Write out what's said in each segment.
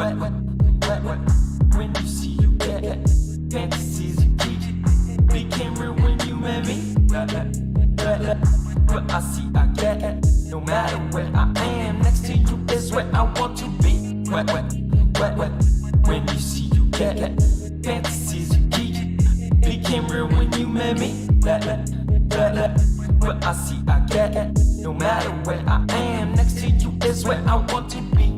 When you see you get fantasies you keep became real when you met me. What I see I get. No matter where I am, next to you is where I want to be. When you see you get fantasies you keep became real when you met me. What I see I get. No matter where I am, next to you is where I want to be.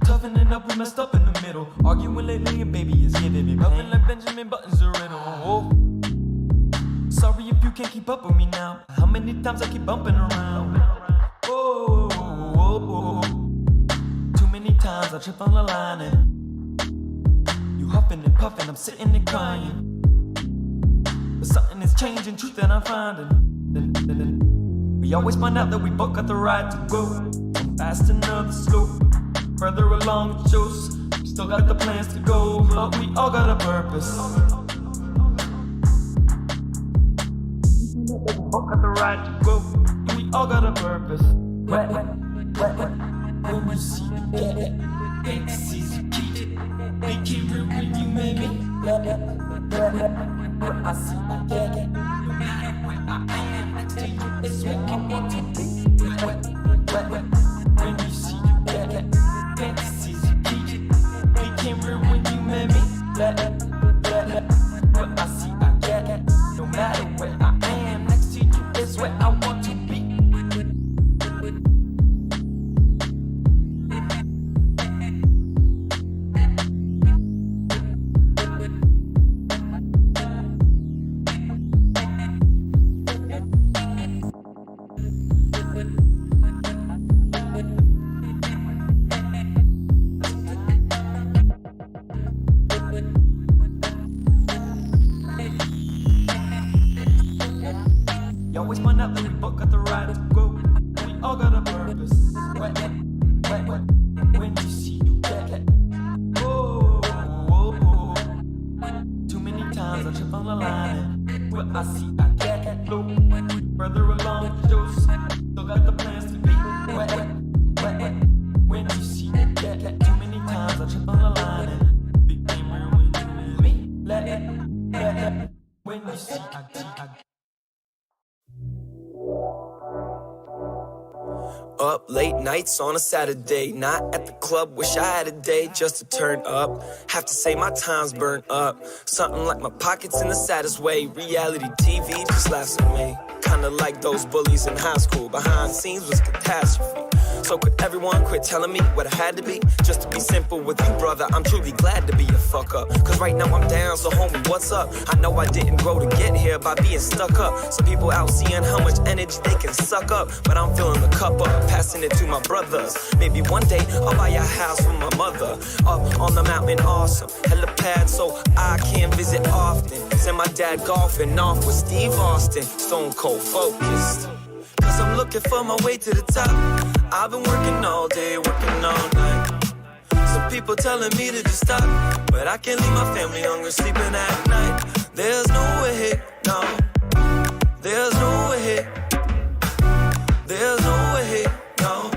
Toughening up, we messed up in the middle. Arguing lately and baby is giving me pain. Like Benjamin Button's a riddle. Oh. Sorry if you can't keep up with me now. How many times I keep bumping around? Oh. Too many times I trip on the line and you huffing and puffing, I'm sitting and crying. But something is changing, truth that I'm finding. We always find out that we both got the right to go. Some fast and others slow. Further along it shows we still got the plans to go, but we all got a purpose. We all got the right to go. We all got a purpose. When you see me get fantasies you keep became real when you made me. What I see I get. No matter where I am, next to you is where I want to be. When you see you get fantasies you keep became real when you met me. What I see I get. No matter where I am, next to you is where I want to be. You always find out that we both got the right to go. We all got a purpose. When you see you get oh. Too many times I trip on the line and what I see I get low. Further along it shows still got the plans to be. When you see you get too many times I trip on the line and became real when you met me. When you see I Up late nights on a Saturday, not at the club, wish I had a day just to turn up. Have to say my time's burnt up. Something like my pockets in the saddest way. Reality TV just laughs at me. Kinda like those bullies in high school. Behind the scenes was catastrophe. So could everyone quit telling me what I had to be? Just to be simple with you, brother, I'm truly glad to be a fuck up. Cause right now I'm down, so homie, what's up? I know I didn't grow to get here by being stuck up. Some people out seeing how much energy they can suck up, but I'm filling the cup up, passing it to my brothers. Maybe one day I'll buy a house for my mother. Up on the mountain, awesome, helipad so I can visit often. Send my dad golfing off with Steve Austin, stone cold focused. Cause I'm looking for my way to the top. I've been working all day, working all night. Some people telling me to just stop, but I can't leave my family hungry, sleeping at night. There's no way, no. There's no way. There's no way, no.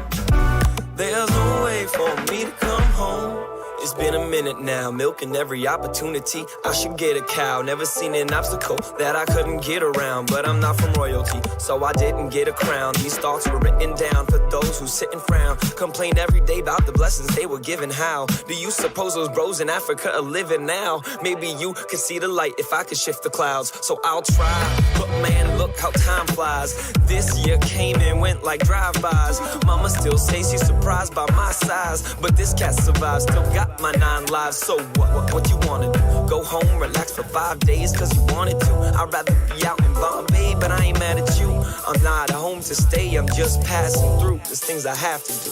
There's no way for me to come home. It's been a minute now, milking every opportunity. I should get a cow, never seen an obstacle that I couldn't get around. But I'm not from royalty, so I didn't get a crown. These thoughts were written down for those who sit and frown. Complain every day about the blessings they were given. How do you suppose those bros in Africa are living now? Maybe you could see the light if I could shift the clouds. So I'll try, but man, look how time flies. This year came and went like drive-bys. Mama still says she's surprised by my size, but this cat survives, still got my 9 lives. So what you wanna do? Go home, relax for 5 days cause you wanted to. I'd rather be out in Bombay, but I ain't mad at you. I'm not at home to stay, I'm just passing through. There's things I have to do,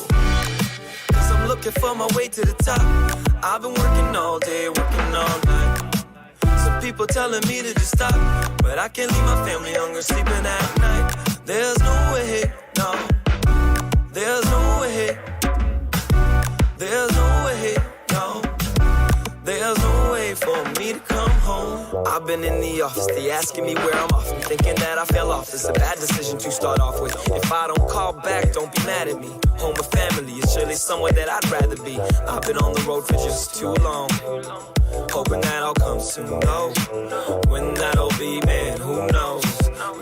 cause I'm looking for my way to the top. I've been working all day, working all night. Some people telling me to just stop, but I can't leave my family hungry, sleeping at night. There's no way, no. There's no way. There's no way, no. There's no way for me to come home. I've been in the office, they asking me where I'm off. I'm thinking that I fell off. It's a bad decision to start off with. If I don't call back, don't be mad at me. Home with family is surely somewhere that I'd rather be. I've been on the road for just too long, hoping that I'll come soon. No, when that'll be, man, who knows?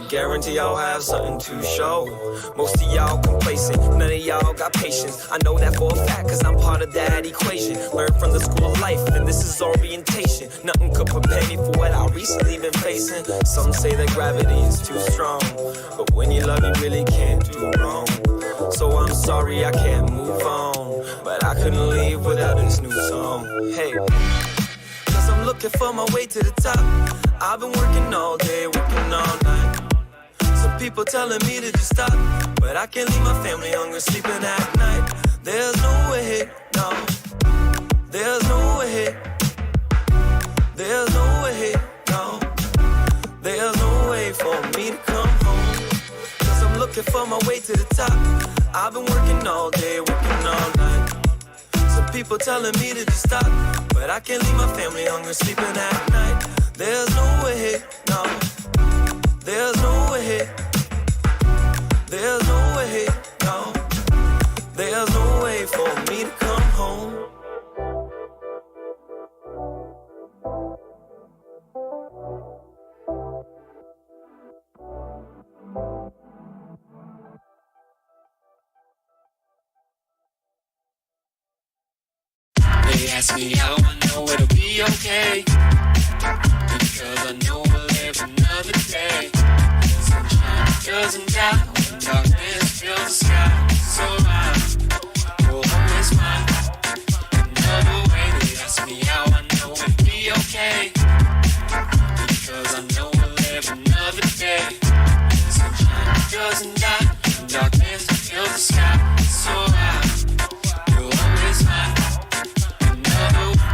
Guarantee y'all have something to show. Most of y'all complacent, none of y'all got patience. I know that for a fact, cause I'm part of that equation. Learned from the school of life, and this is orientation. Nothing could prepare me for what I recently been facing. Some say that gravity is too strong, but when you love, you really can't do wrong. So I'm sorry I can't move on, but I couldn't leave without this new song. Hey, cause I'm looking for my way to the top. I've been working all day, working all night. Some people telling me to just stop, but I can't leave my family hungry, sleeping at night. There's no way, no. There's no way. There's no way, no. There's no way for me to come home. Cause I'm looking for my way to the top. I've been working all day, working all night. Some people telling me to just stop, but I can't leave my family hungry, sleeping at night. There's no way, no. There's no way. There's no way, no. There's no way for me to come home. They ask me how I know it'll be okay, because I know we'll live another day. Sunshine doesn't die when darkness fills the sky. So you'll always find another way. They ask me how I know it'll be okay, because I know we'll live another day. Sunshine doesn't die when darkness fills the sky. So you'll always find.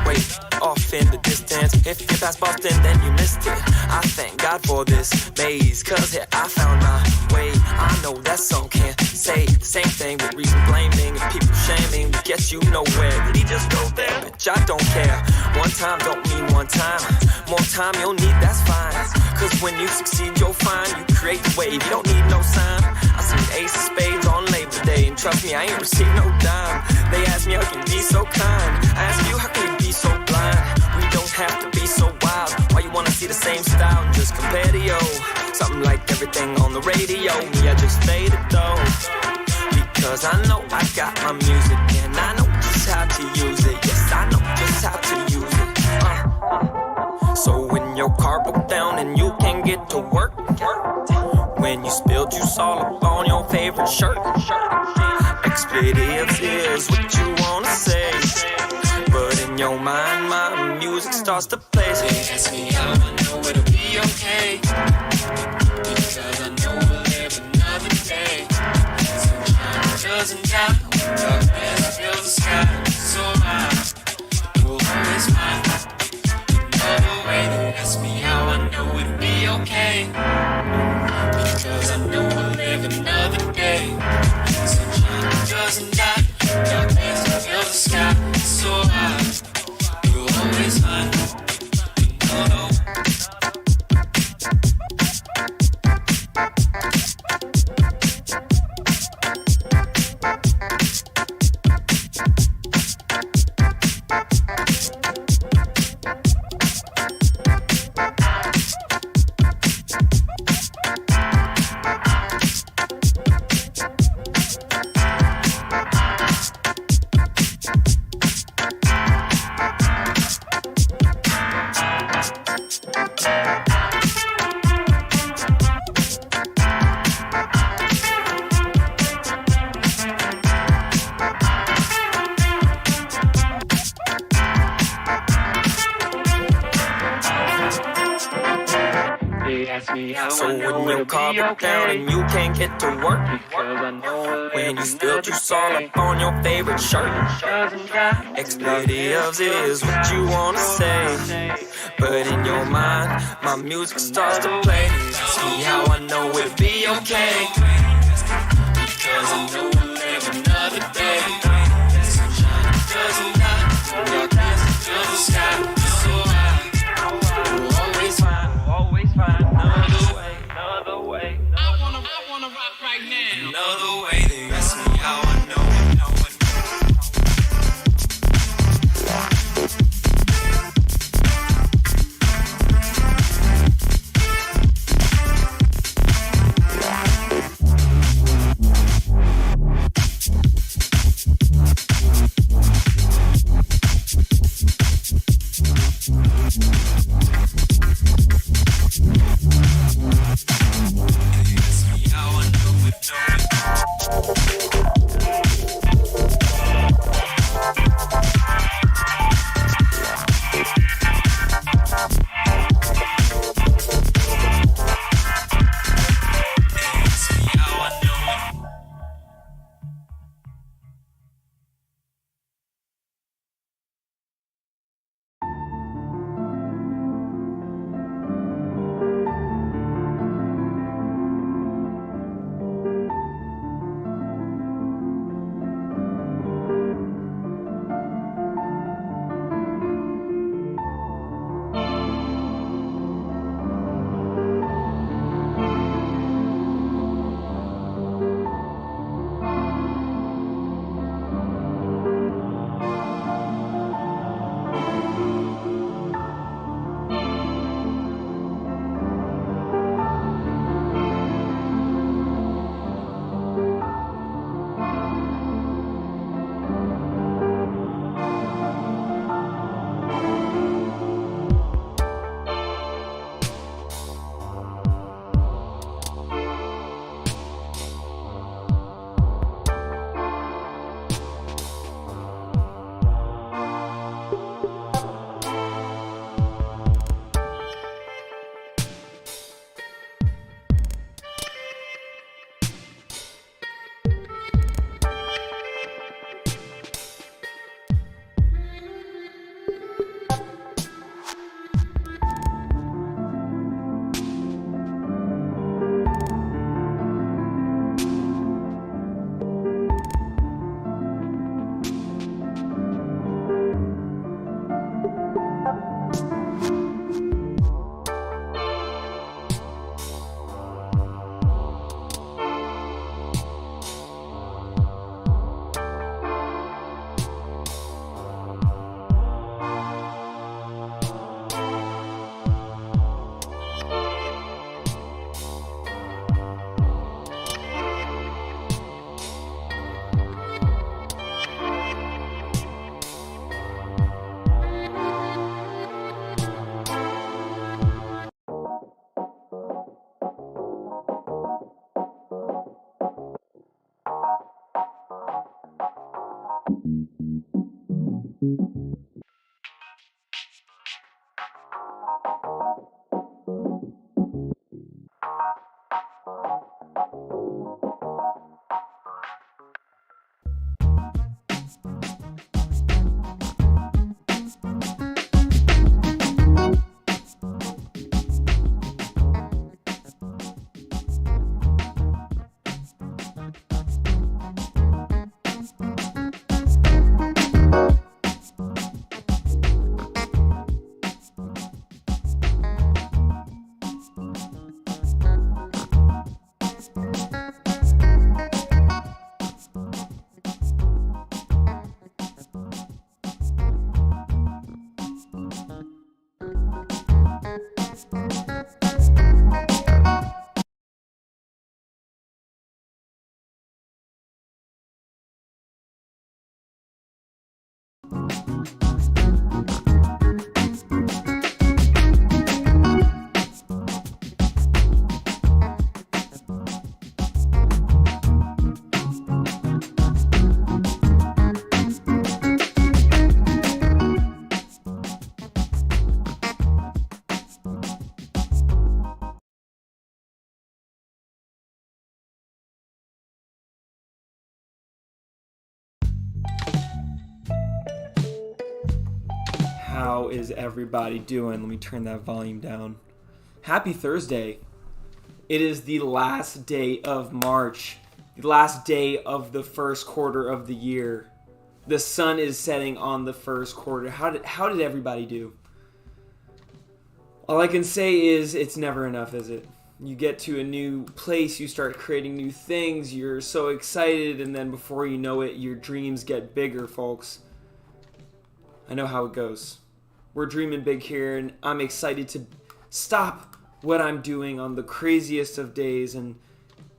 Wait, off in the distance. If you pass Boston, then you missed it. I thank God for this maze, cause here I found my way. I know that some can't say the same thing with reason blaming and people shaming to get you nowhere. Did he just go there? Bitch, I don't care. One time don't mean one time. More time you'll need, that's fine. Cause when you succeed, you'll find you create the wave. You don't need no sign. I seen ace of spades on Labor Day, and trust me, I ain't received no dime. They ask me how can you be so kind. I ask you how can you be so blind. We don't have to be so wild. Why you wanna see the same style and just compare to yo? Something like everything on the radio. Me, I just faded though, because I know I got my music and I know just how to use it. Yes, I know just how to use it. So when your car broke down and you can't get to work, when you spilled juice all up on your favorite shirt, expletives is what you wanna say, but in your mind my music starts to play. They ask me how I know it'll be okay, because I know we'll live another day. Sunshine doesn't die when darkness fills the sky. So you'll always find another way. They ask me how I know it'll be okay, because I know we'll live another day. Sunshine doesn't die when darkness fills the sky. So you'll always find another way. So when your car broke down and you can't get to work, when you spilled juice all up on your favorite shirt, expletives is what you wanna say, but in your mind my music starts to play. Ask me how I know it'll be okay, because I know we'll live another day. Sunshine doesn't die, darkness fills the sky. So I will always How is everybody doing? Let me turn that volume down. Happy Thursday. It is the last day of March, the last day of the first quarter of the year. The sun is setting on the first quarter. How did everybody do? All I can say is it's never enough, is it? You get to a new place, you start creating new things, you're so excited, and then before you know it, your dreams get bigger, folks. I know how it goes. We're dreaming big here, and I'm excited to stop what I'm doing on the craziest of days and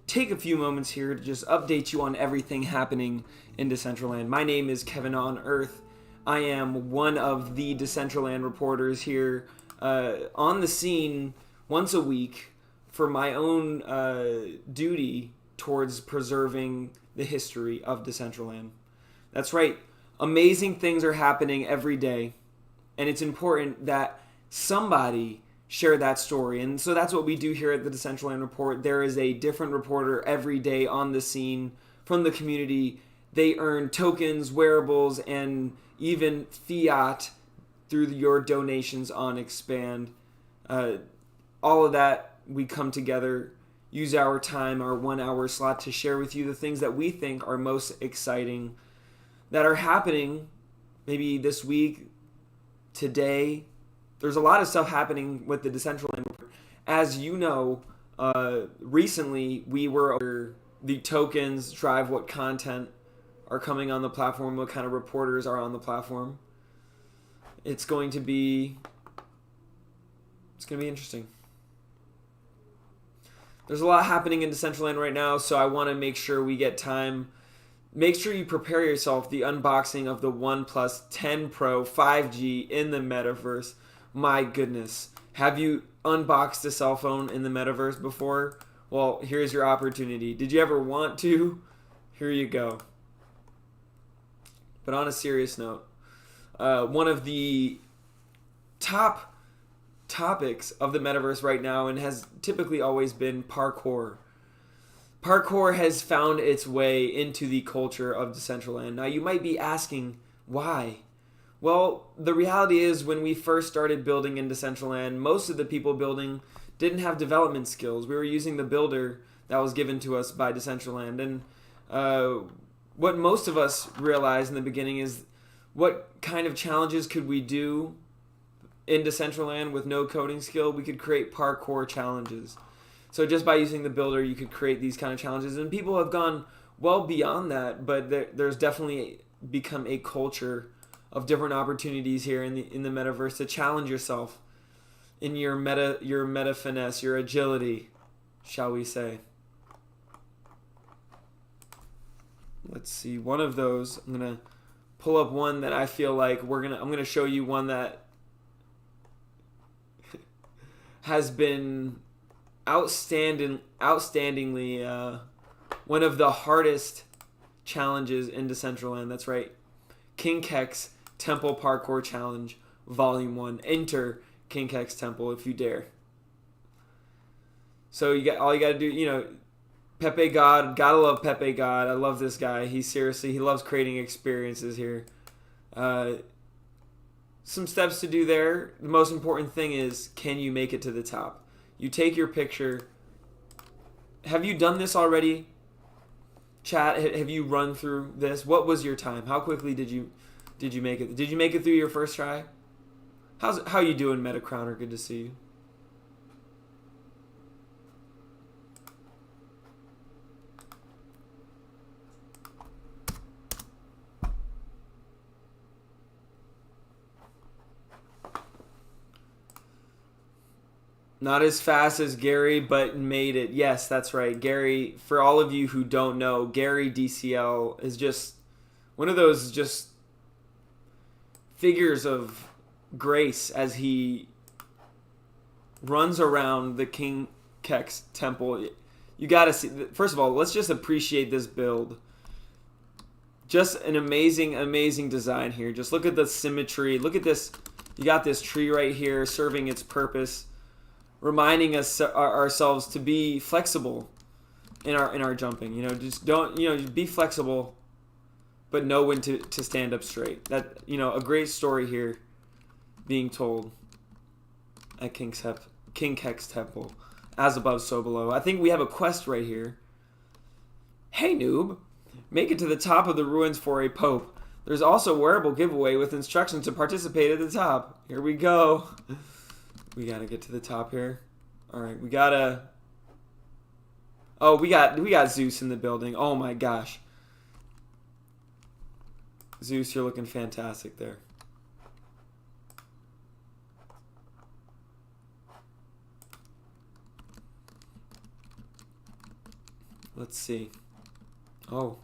take a few moments here to just update you on everything happening in Decentraland. My name is Kevin on Earth. I am one of the Decentraland reporters here on the scene once a week for my own duty towards preserving the history of Decentraland. That's right. Amazing things are happening every day, and it's important that somebody share that story. And so that's what we do here at the Decentraland Report. There is a different reporter every day on the scene from the community. They earn tokens, wearables, and even fiat through your donations on Expand. All of that, we come together, use our time, our 1 hour slot to share with you the things that we think are most exciting that are happening maybe this week, today. There's a lot of stuff happening with the Decentraland. As you know, recently we were the tokens drive what content are coming on the platform, what kind of reporters are on the platform. It's going to be interesting. There's a lot happening in Decentraland right now, so I want to make sure we get time. Make sure you prepare yourself. The unboxing of the OnePlus 10 Pro 5G in the metaverse. My goodness. Have you unboxed a cell phone in the metaverse before? Well, here's your opportunity. Did you ever want to? Here you go. But on a serious note, one of the top topics of the metaverse right now, and has typically always been parkour. Parkour has found its way into the culture of Decentraland. Now, you might be asking, why? Well, the reality is when we first started building in Decentraland, most of the people building didn't have development skills. We were using the builder that was given to us by Decentraland. And what most of us realized in the beginning is what kind of challenges could we do in Decentraland with no coding skill? We could create parkour challenges. So just by using the builder, you could create these kind of challenges. And people have gone well beyond that, but there's definitely become a culture of different opportunities here in the metaverse to challenge yourself in your meta finesse, your agility, shall we say. Let's see, one of those, I'm gonna pull up one that I feel like I'm gonna show you one that has been outstandingly one of the hardest challenges in Decentraland. That's right, King Kek's Temple Parkour Challenge, Volume 1. Enter King Kek's Temple if you dare. So all you gotta do, Pepe God, gotta love Pepe God. I love this guy. He loves creating experiences here. Some steps to do there. The most important thing is, can you make it to the top? You take your picture. Have you done this already? Chat, have you run through this? What was your time? How quickly did you make it? Did you make it through your first try? How you doing, Metacrowner? Good to see you. Not as fast as Gary, but made it. Yes, that's right. Gary, for all of you who don't know, Gary DCL is just one of those just figures of grace as he runs around the King Kek's temple. You got to see. First of all, let's just appreciate this build. Just an amazing, amazing design here. Just look at the symmetry. Look at this. You got this tree right here serving its purpose, reminding us ourselves to be flexible in our jumping. Just don't just be flexible, but know when to stand up straight. That a great story here. being told at King Kek's temple. As above, so below. I think we have a quest right here. Hey, noob. Make it to the top of the ruins for a pope. There's also a wearable giveaway with instructions to participate at the top. Here we go. We gotta get to the top here. Alright, we gotta... Oh, we got Zeus in the building. Oh my gosh. Zeus, you're looking fantastic there. Let's see. Oh.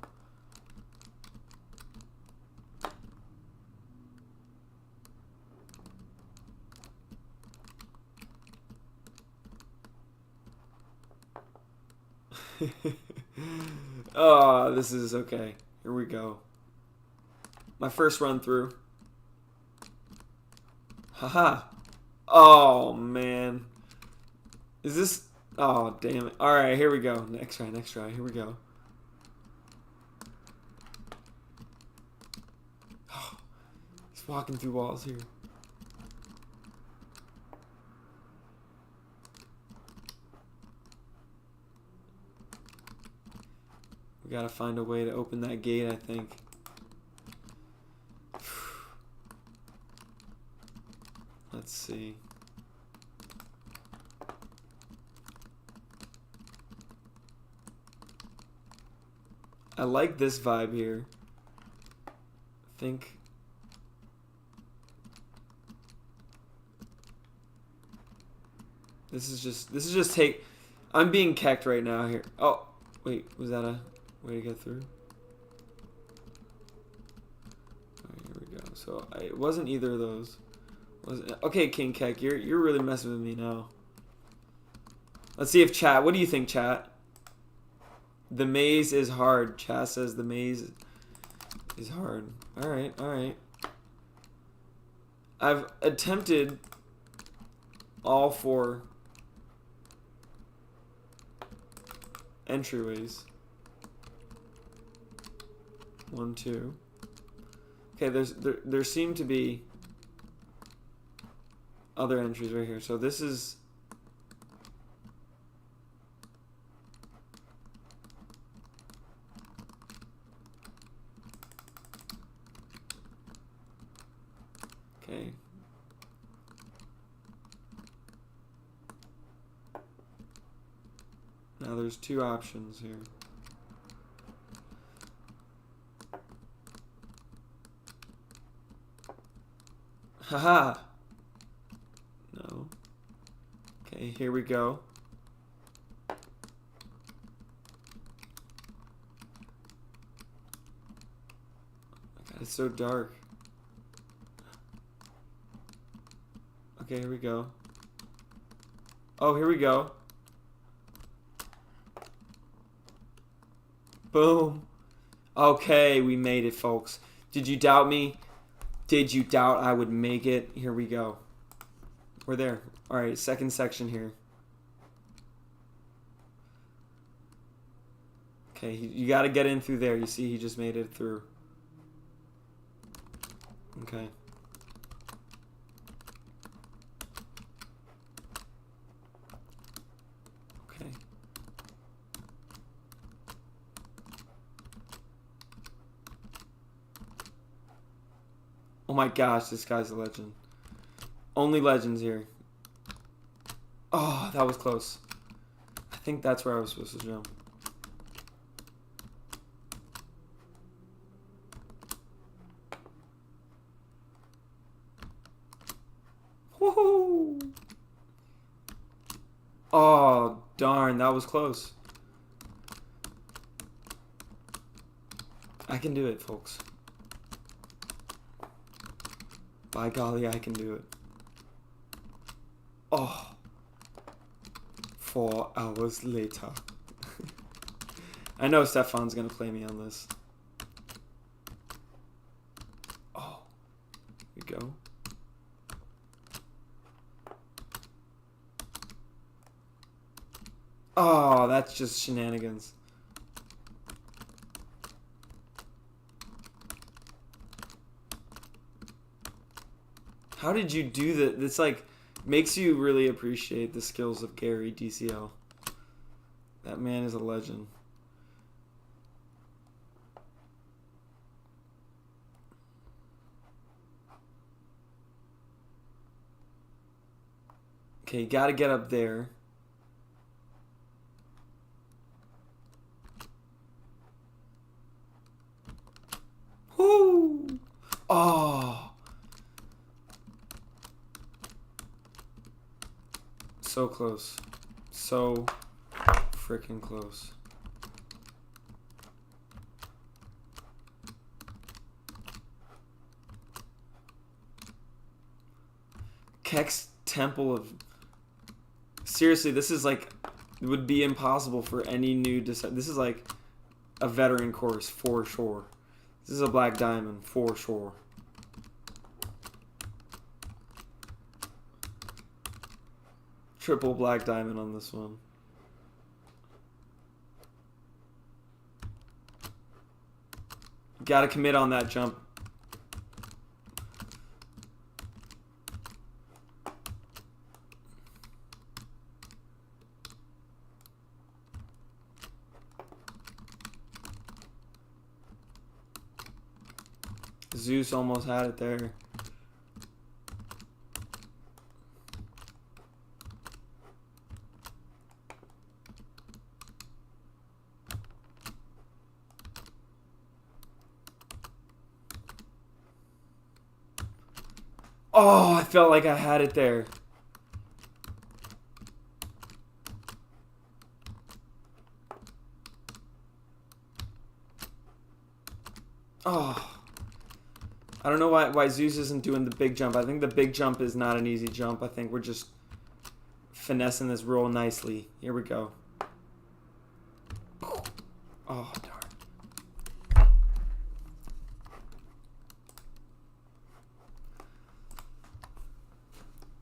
Oh, this is okay. Here we go. My first run through. Haha. Oh, man. Is this... Oh, damn it. Alright, here we go. Next try, next try. Here we go. Oh, he's walking through walls here. We gotta find a way to open that gate, I think. Let's see. I like this vibe here. I think this is just take. I'm being kecked right now here. Oh, wait, was that a way to get through? Alright, here we go. So it wasn't either of those. Was it? Okay, King Keck, you're really messing with me now. Let's see if chat. What do you think, chat? The maze is hard. Chat says the maze is hard. Alright, alright. I've attempted all 4 entryways. 1, 2. Okay, there seem to be other entries right here. So this is... Okay. Now there's 2 options here. Haha! No. Okay, here we go. God, it's so dark. Okay, here we go. Oh, here we go. Boom. Okay, we made it, folks. Did you doubt me? Did you doubt I would make it? Here we go. We're there. Alright, second section here. Okay, you gotta get in through there. You see, he just made it through. Okay. Okay. Oh my gosh, this guy's a legend. Only legends here. Oh, that was close. I think that's where I was supposed to jump. Woohoo! Oh, darn, that was close. I can do it, folks. By golly, I can do it. Oh. 4 hours later. I know Stefan's gonna play me on this. Oh. Here we go. Oh, that's just shenanigans. How did you do that? It's like makes you really appreciate the skills of Gary DCL. That man is a legend. Okay, gotta get up there. Woo! Oh! So close. So freaking close. Keck's Temple of... Seriously, this is like... It would be impossible for any new... This is like a veteran course, for sure. This is a black diamond, for sure. Triple black diamond on this one. Gotta commit on that jump. Zeus almost had it there. Oh, I felt like I had it there. Oh. I don't know why Zeus isn't doing the big jump. I think the big jump is not an easy jump. I think we're just finessing this real nicely. Here we go. Oh, darn.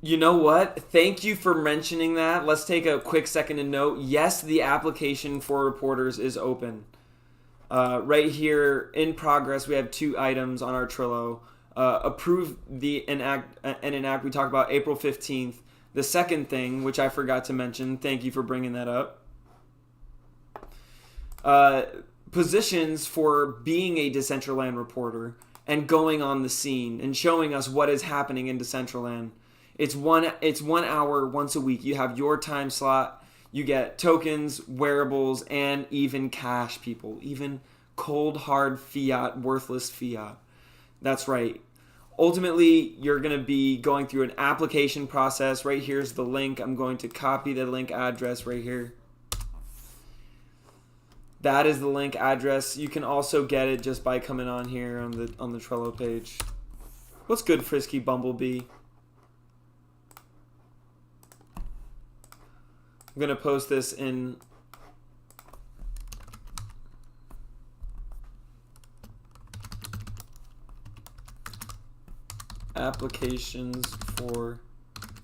You know what? Thank you for mentioning that. Let's take a quick second to note. Yes, the application for reporters is open. Right here in progress, we have 2 items on our Trello. Approve the enact. We talked about April 15th. The second thing, which I forgot to mention, thank you for bringing that up. Positions for being a Decentraland reporter and going on the scene and showing us what is happening in Decentraland. It's 1 hour once a week. You have your time slot. You get tokens, wearables, and even cash, people. Even cold, hard fiat, worthless fiat. That's right. Ultimately, you're going to be going through an application process. Right here's the link. I'm going to copy the link address right here. That is the link address. You can also get it just by coming on here on the Trello page. What's good, Frisky Bumblebee? I'm going to post this in applications for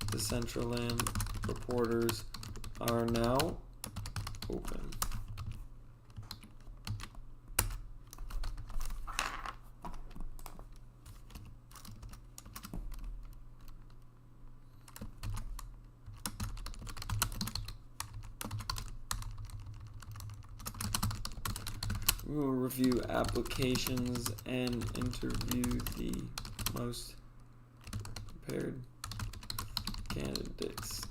Decentraland reporters are now open. We will review applications and interview the most prepared candidates.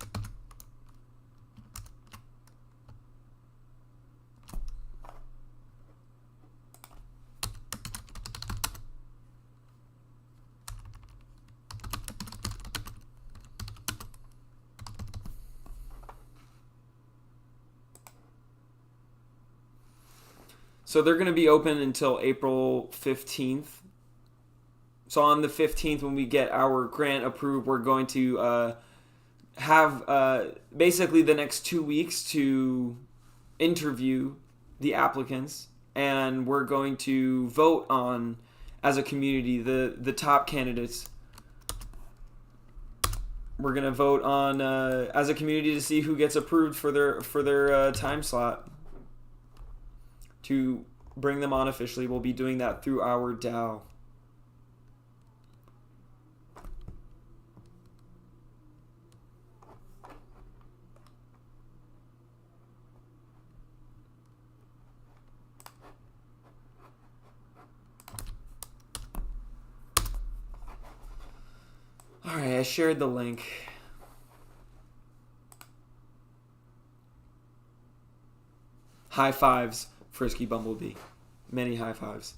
So they're going to be open until April 15th. So on the 15th, when we get our grant approved, we're going to have basically the next 2 weeks to interview the applicants. And we're going to vote on, as a community, the top candidates. We're going to vote on, as a community, to see who gets approved for their time slot. To bring them on officially, we'll be doing that through our DAO. All right, I shared the link. High fives, Frisky Bumblebee. Many high fives.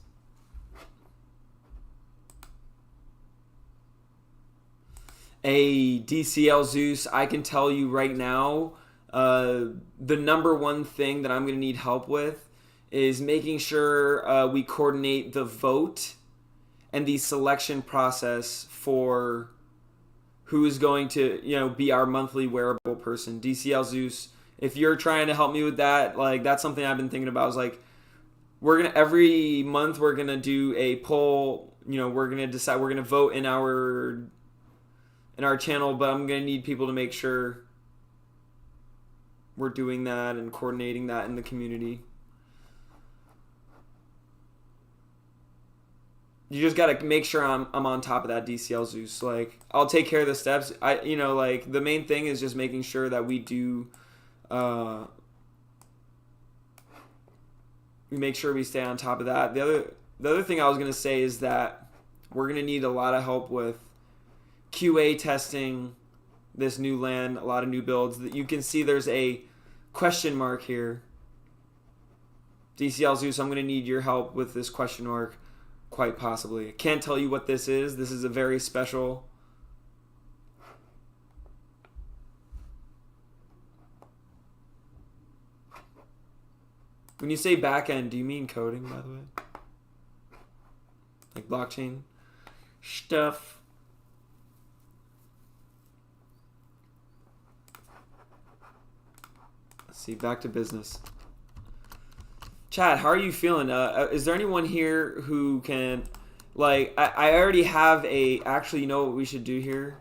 A DCL Zeus, I can tell you right now, the number one thing that I'm going to need help with is making sure we coordinate the vote and the selection process for who is going to, be our monthly wearable person. DCL Zeus, if you're trying to help me with that, like, that's something I've been thinking about. Is like, every month we're gonna do a poll. We're gonna decide, we're gonna vote in our channel, but I'm gonna need people to make sure we're doing that and coordinating that in the community. You just gotta make sure I'm on top of that, DCL Zeus. Like, I'll take care of the steps. The main thing is just making sure that we do. We make sure we stay on top of that. The other thing I was gonna say is that we're gonna need a lot of help with QA testing this new land, a lot of new builds. That you can see there's a question mark here. DCL Zeus, I'm gonna need your help with this question mark, quite possibly. I can't tell you what this is. This is a very special. When you say backend, do you mean coding, by the way? Like blockchain stuff? Let's see, back to business. Chad, how are you feeling? Is there anyone here who can, like, I already have actually, you know what we should do here?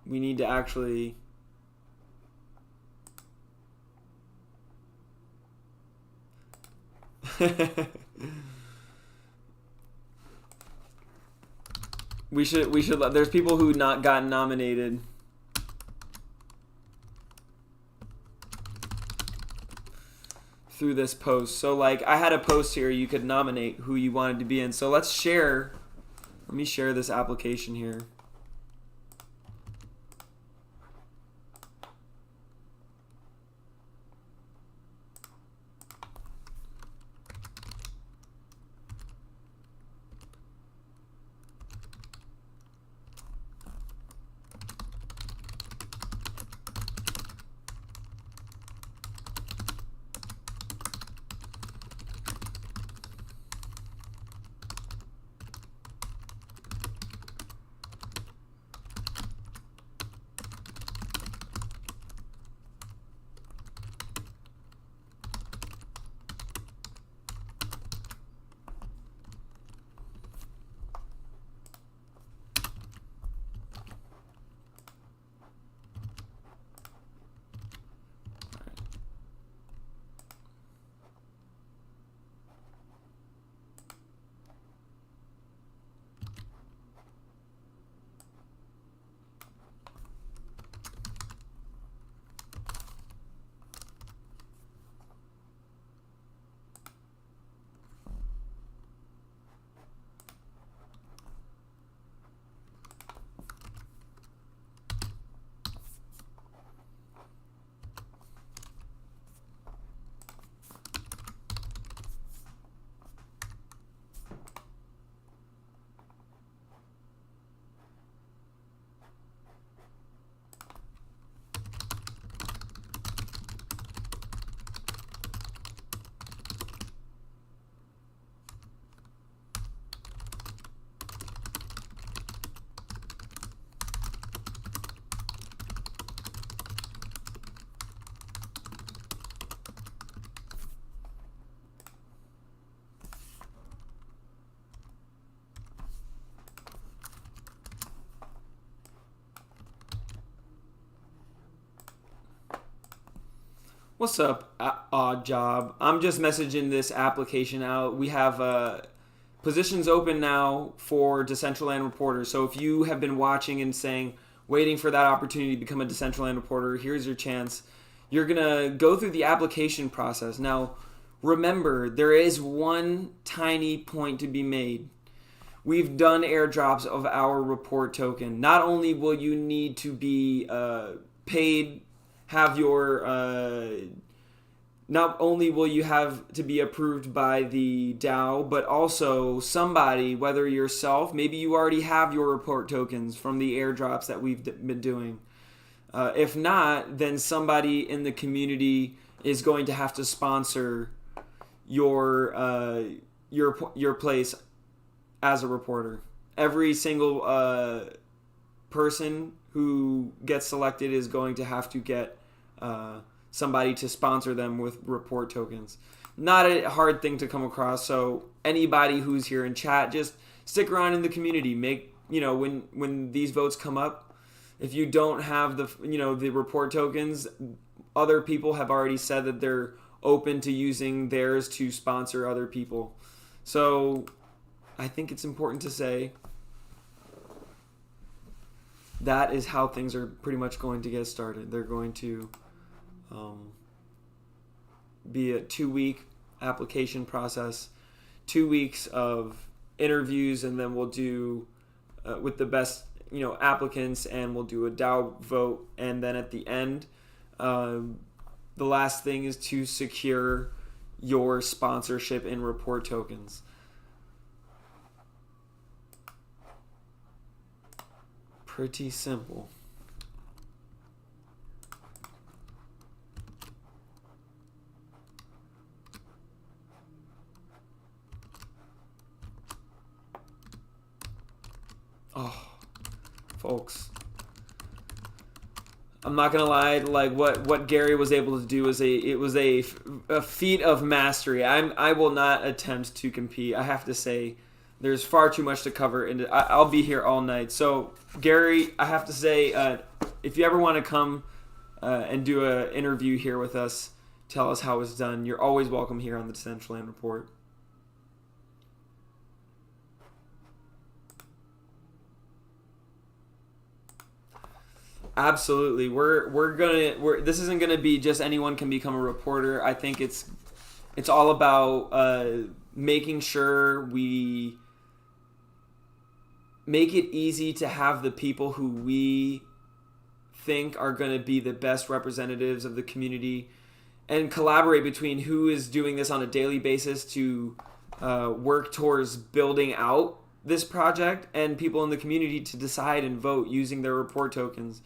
We need to actually we should there's people who not gotten nominated. Through this post. So, like, I had a post here, you could nominate who you wanted to be in. So let me share this application here. What's up, Odd Job? I'm just messaging this application out. We have positions open now for Decentraland reporters. So if you have been watching and waiting for that opportunity to become a Decentraland reporter, here's your chance. You're going to go through the application process. Now, remember, there is one tiny point to be made. We've done airdrops of our report token. Not only will you need to be paid, have your... not only will you have to be approved by the DAO, but also somebody, whether yourself, maybe you already have your report tokens from the airdrops that we've been doing. If not, then somebody in the community is going to have to sponsor your place as a reporter. Every single person who gets selected is going to have to get somebody to sponsor them with report tokens. Not a hard thing to come across, so anybody who's here in chat, just stick around in the community. Make, when these votes come up, if you don't have the report tokens, other people have already said that they're open to using theirs to sponsor other people. So I think it's important to say that is how things are pretty much going to get started. They're going to be a 2-week application process, 2 weeks of interviews, and then we'll do with the best applicants, and we'll do a DAO vote, and then at the end, the last thing is to secure your sponsorship in report tokens. Pretty simple. Oh, folks, I'm not gonna lie. Like what Gary was able to do was a feat of mastery. I will not attempt to compete. I have to say, there's far too much to cover, and I'll be here all night. So Gary, I have to say, if you ever want to come and do an interview here with us, tell us how it's done. You're always welcome here on the Decentraland Report. Absolutely. This isn't gonna be just anyone can become a reporter. I think it's all about making sure we make it easy to have the people who we think are going to be the best representatives of the community, and collaborate between who is doing this on a daily basis to work towards building out this project, and people in the community to decide and vote using their report tokens.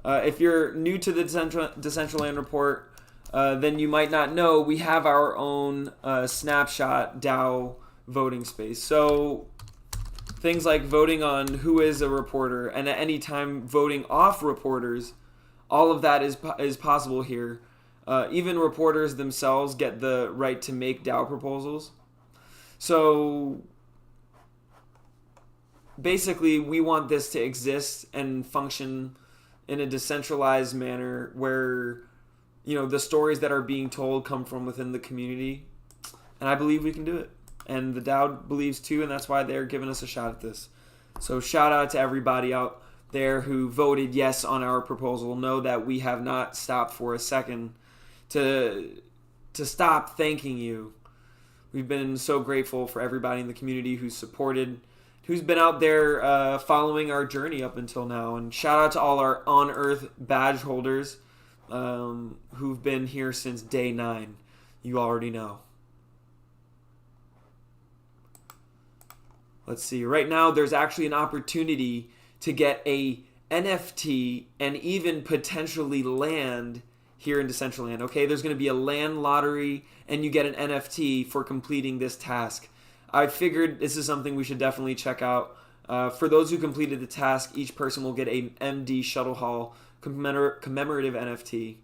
If you're new to the Decentraland Report, then you might not know we have our own snapshot DAO voting space. So things like voting on who is a reporter, and at any time voting off reporters, all of that is possible here. Even reporters themselves get the right to make DAO proposals. So basically, we want this to exist and function in a decentralized manner where, the stories that are being told come from within the community. And I believe we can do it. And the DAO believes too, and that's why they're giving us a shot at this. So shout out to everybody out there who voted yes on our proposal. Know that we have not stopped for a second to stop thanking you. We've been so grateful for everybody in the community who's supported, who's been out there following our journey up until now. And shout out to all our On Earth badge holders who've been here since day 9. You already know. Let's see. Right now, there's actually an opportunity to get a NFT and even potentially land here in Decentraland. Okay, there's going to be a land lottery, and you get an NFT for completing this task. I figured this is something we should definitely check out. For those who completed the task, each person will get a MD Shuttle Hall commemorative NFT,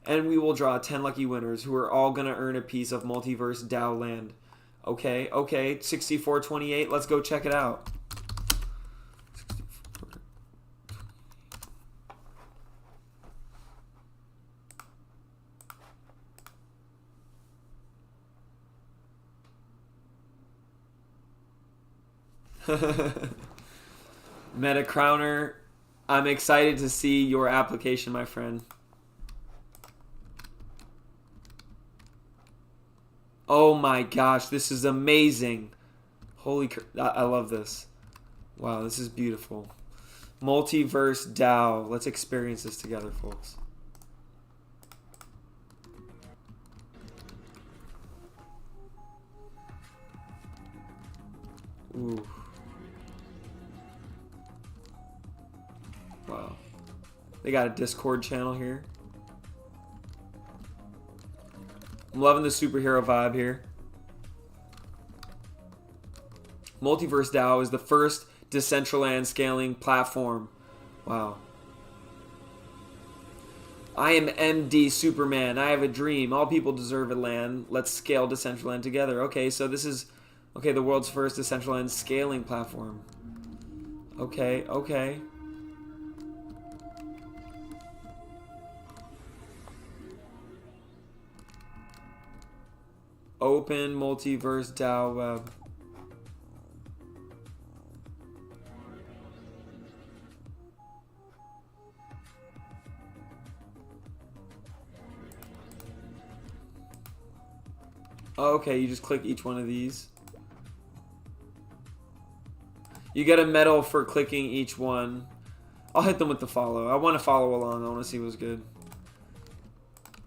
and we will draw 10 lucky winners who are all going to earn a piece of Multiverse Dao land. Okay, 6428, let's go check it out. Meta Crowner, I'm excited to see your application, my friend. Oh my gosh, this is amazing. I love this. Wow, this is beautiful. Multiverse Dao. Let's experience this together, folks. Ooh. Wow. They got a Discord channel here. I'm loving the superhero vibe here. Multiverse Dao is the first Decentraland scaling platform. Wow. I am MD Superman. I have a dream. All people deserve a land. Let's scale Decentraland together. Okay, so this is... Okay, the world's first Decentraland scaling platform. Okay, okay. Open Multiverse Dao web. Okay, you just click each one of these. You get a medal for clicking each one. I'll hit them with the follow. I want to follow along. I want to see what's good.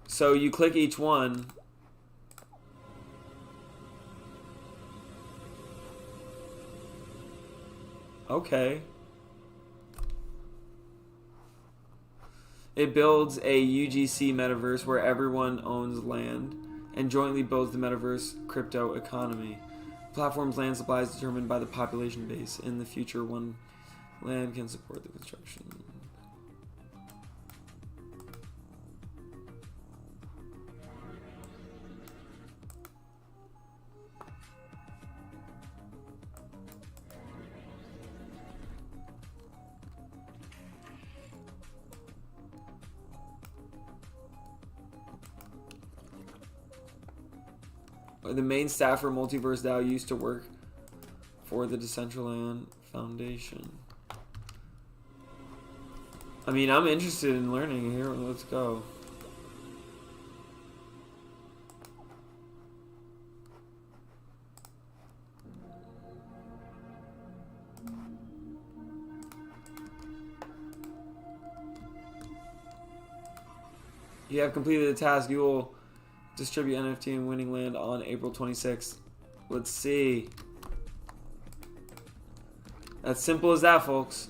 So you click each one. Okay. It builds a UGC metaverse where everyone owns land and jointly builds the metaverse crypto economy. Platform's land supply is determined by the population base. In the future, one land can support the construction. The main staff for Multiverse DAO used to work for the Decentraland Foundation. I mean, I'm interested in learning here. Let's go. You have completed the task. You will distribute NFT and winning land on April 26th. Let's see. That's simple as that, folks.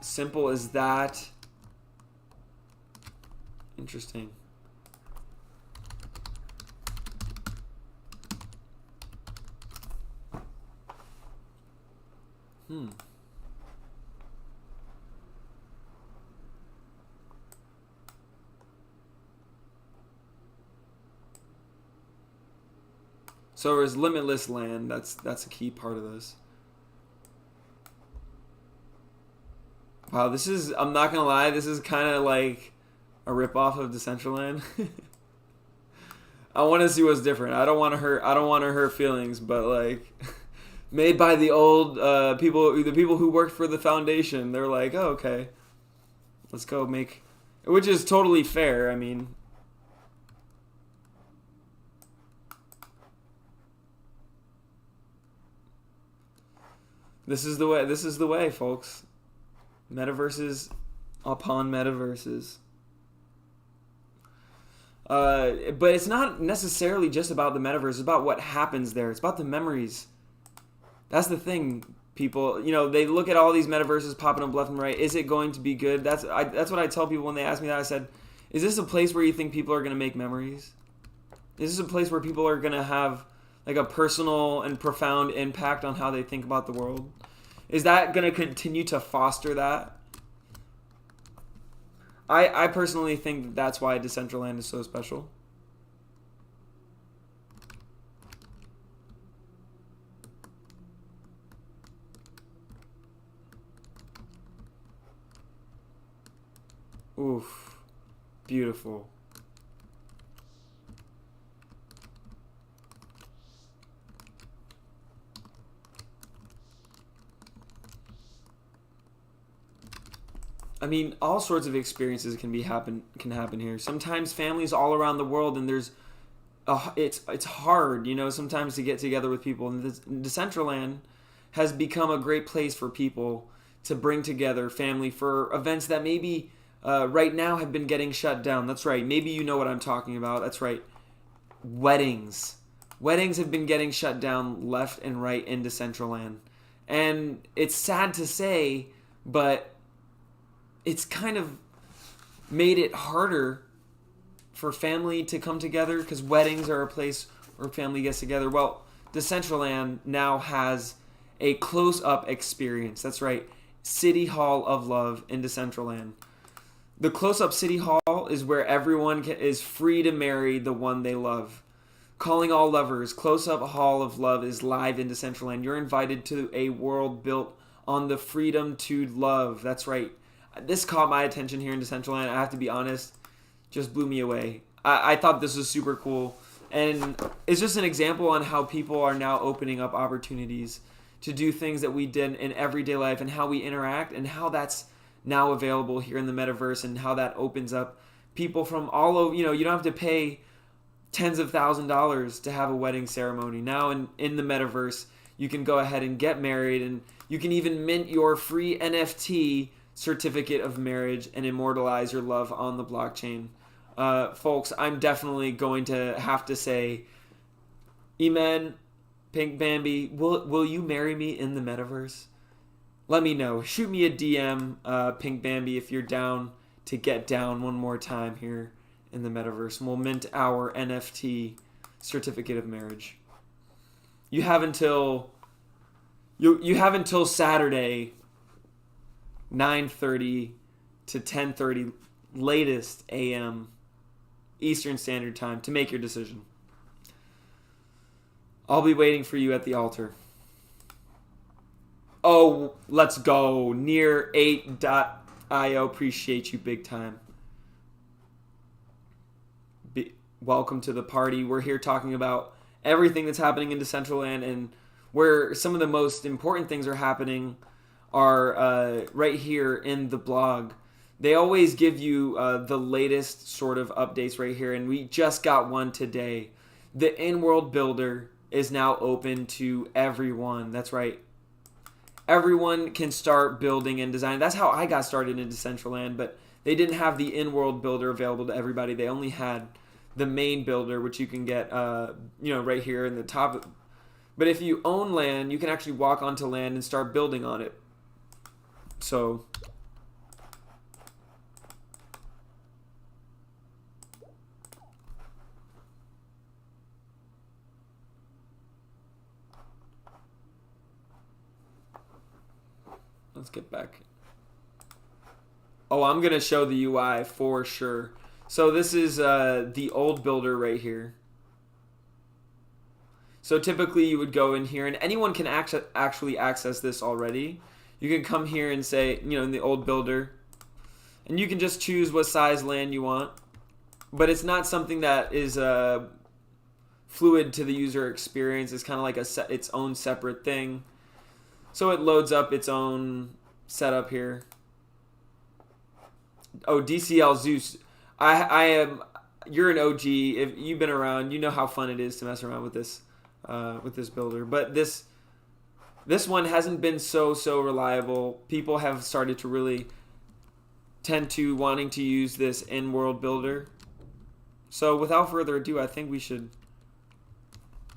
Simple as that. Interesting. So there's limitless land. That's a key part of this. Wow, this is, I'm not gonna lie, this is kind of like a ripoff of Decentraland. I want to see what's different. I don't want to hurt feelings, but like made by the old people, the people who worked for the foundation. They're like, oh, okay, let's go make, which is totally fair. I mean, this is the way. This is the way, folks. Metaverses upon metaverses. But it's not necessarily just about the metaverse. It's about what happens there. It's about the memories. That's the thing, people. You know, they look at all these metaverses popping up left and right. Is it going to be good? That's what I tell people when they ask me that. I said, is this a place where you think people are going to make memories? Is this a place where people are going to have like a personal and profound impact on how they think about the world? Is that going to continue to foster that? I personally think that that's why Decentraland is so special. Oof. Beautiful. I mean, all sorts of experiences can happen here. Sometimes families all around the world, and there's it's hard, sometimes to get together with people. And Decentraland has become a great place for people to bring together family for events that maybe right now have been getting shut down. That's right. Maybe you know what I'm talking about. That's right. Weddings. Weddings have been getting shut down left and right in Decentraland. And it's sad to say, but it's kind of made it harder for family to come together because weddings are a place where family gets together. Well, Decentraland now has a close-up experience. That's right. City Hall of Love in Decentraland. The close-up City Hall is where everyone is free to marry the one they love. Calling all lovers, Close-up Hall of Love is live in Decentraland. You're invited to a world built on the freedom to love. That's right. This caught my attention here in Decentraland. I have to be honest, just blew me away. I thought this was super cool. And it's just an example on how people are now opening up opportunities to do things that we did in everyday life and how we interact and how that's now available here in the metaverse and how that opens up people from all over. You don't have to pay tens of $1,000s to have a wedding ceremony. Now in the metaverse, you can go ahead and get married, and you can even mint your free NFT certificate of marriage and immortalize your love on the blockchain. Folks, I'm definitely going to have to say, Eman, Pink Bambi, will you marry me in the metaverse? Let me know. Shoot me a DM, Pink Bambi, if you're down to get down one more time here in the metaverse. And we'll mint our NFT certificate of marriage. You have until Saturday, 9:30 to 10:30 latest a.m. Eastern Standard Time to make your decision. I'll be waiting for you at the altar. Oh, let's go. Near 8.io. Appreciate you big time. Welcome to the party. We're here talking about everything that's happening in Decentraland, and where some of the most important things are happening are right here in the blog. They always give you the latest sort of updates right here, and we just got one today. The in-world builder is now open to everyone. That's right. Everyone can start building and designing. That's how I got started in Decentraland, but they didn't have the in-world builder available to everybody. They only had the main builder, which you can get right here in the top. But if you own land, you can actually walk onto land and start building on it. So let's get back. Oh, I'm going to show the UI for sure. So this is the old builder right here. So typically you would go in here, and anyone can actually access this already. You can come here and say, in the old builder, and you can just choose what size land you want. But it's not something that is fluid to the user experience. It's kind of like its own separate thing. So it loads up its own setup here. Oh, DCL Zeus. I am. You're an OG. If you've been around, you know how fun it is to mess around with this builder. But this one hasn't been so reliable. People have started to really tend to wanting to use this in-world builder. So without further ado, I think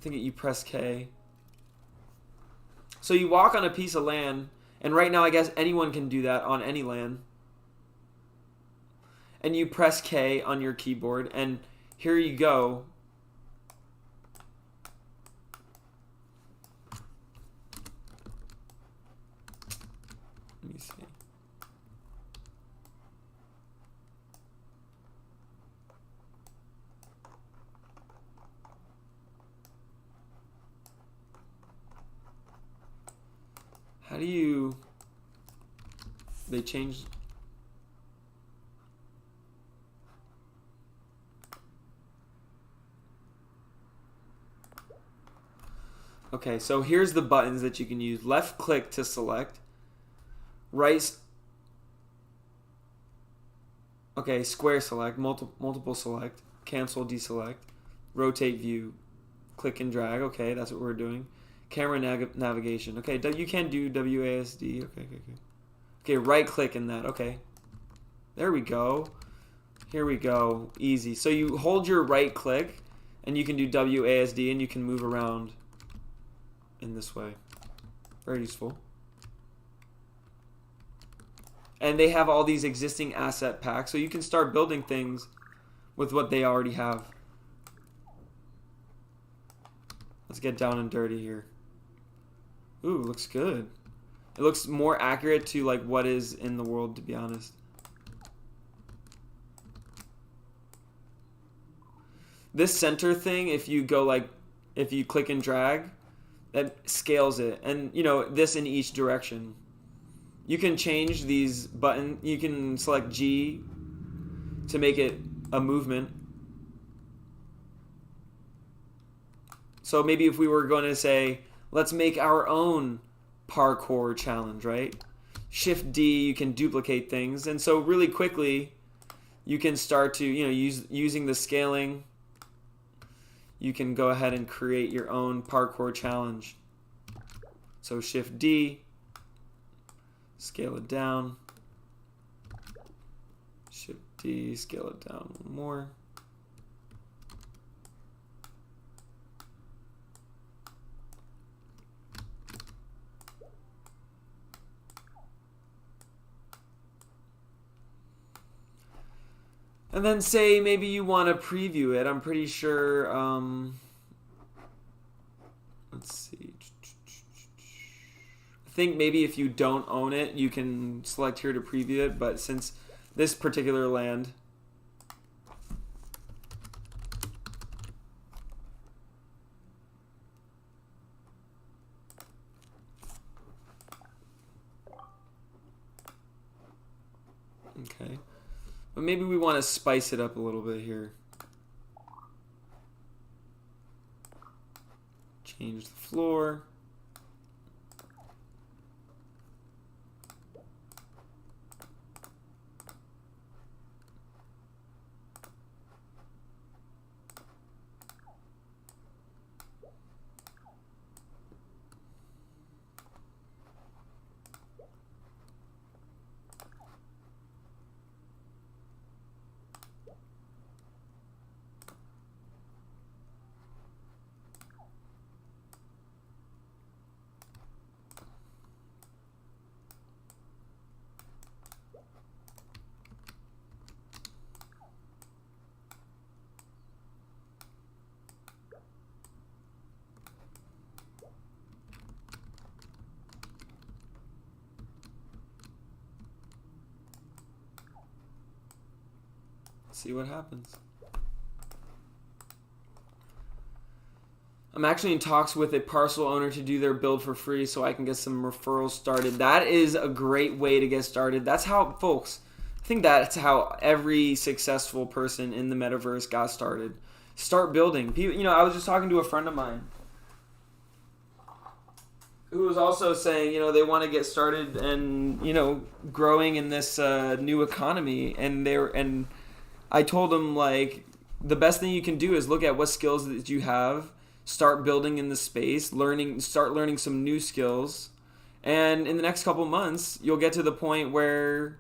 you press K. So you walk on a piece of land, and right now I guess anyone can do that on any land. And you press K on your keyboard, and here you go. Let me see. How do you... They changed... Okay, so here's the buttons that you can use. Left click to select. Right. Okay, square select, multiple select, cancel, deselect. rotate view, click and drag. Okay, that's what we're doing. Camera navigation. Okay, you can do WASD. Okay, right click in that. Okay, there we go. Here we go. Easy. So you hold your right click and you can do WASD and you can move around in this way. Very useful. And they have all these existing asset packs, so you can start building things with what they already have. Let's get down and dirty here. Ooh, looks good. It looks more accurate to like what is in the world, to be honest. This center thing, if you click and drag, that scales it. And you know, this in each direction. You can change these buttons. You can select G to make it a movement. So maybe if we were going to say, let's make our own parkour challenge, right? Shift D, you can duplicate things. And so really quickly, you can start to, you know, using the scaling, you can go ahead and create your own parkour challenge. So Shift D, scale it down. Shift D, scale it down one more. And then say maybe you want to preview it. I'm pretty sure, let's see. I think maybe if you don't own it, you can select here to preview it. But since this particular land, okay. But maybe we want to spice it up a little bit here. Change the floor. See what happens. I'm actually in talks with a parcel owner to do their build for free so I can get some referrals started. That is a great way to get started. That's how, folks, I think that's how every successful person in the metaverse got started. Start building. People, you know, I was just talking to a friend of mine who was also saying, you know, they want to get started and, you know, growing in this new economy, and I told him, like, the best thing you can do is look at what skills that you have, start building in the space, start learning some new skills, and in the next couple months, you'll get to the point where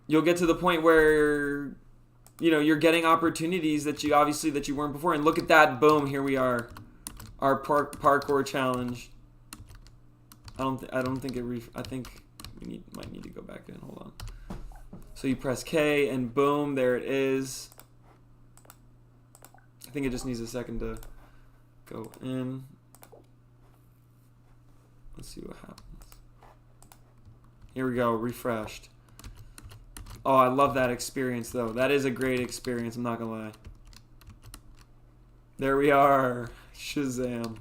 you know, you're getting opportunities that you weren't before. And look at that, boom, here we are, our parkour challenge. I think we might need to go back in. Hold on. So you press K and boom, there it is. I think it just needs a second to go in. Let's see what happens. Here we go, refreshed. Oh, I love that experience though. That is a great experience, I'm not gonna lie. There we are. Shazam.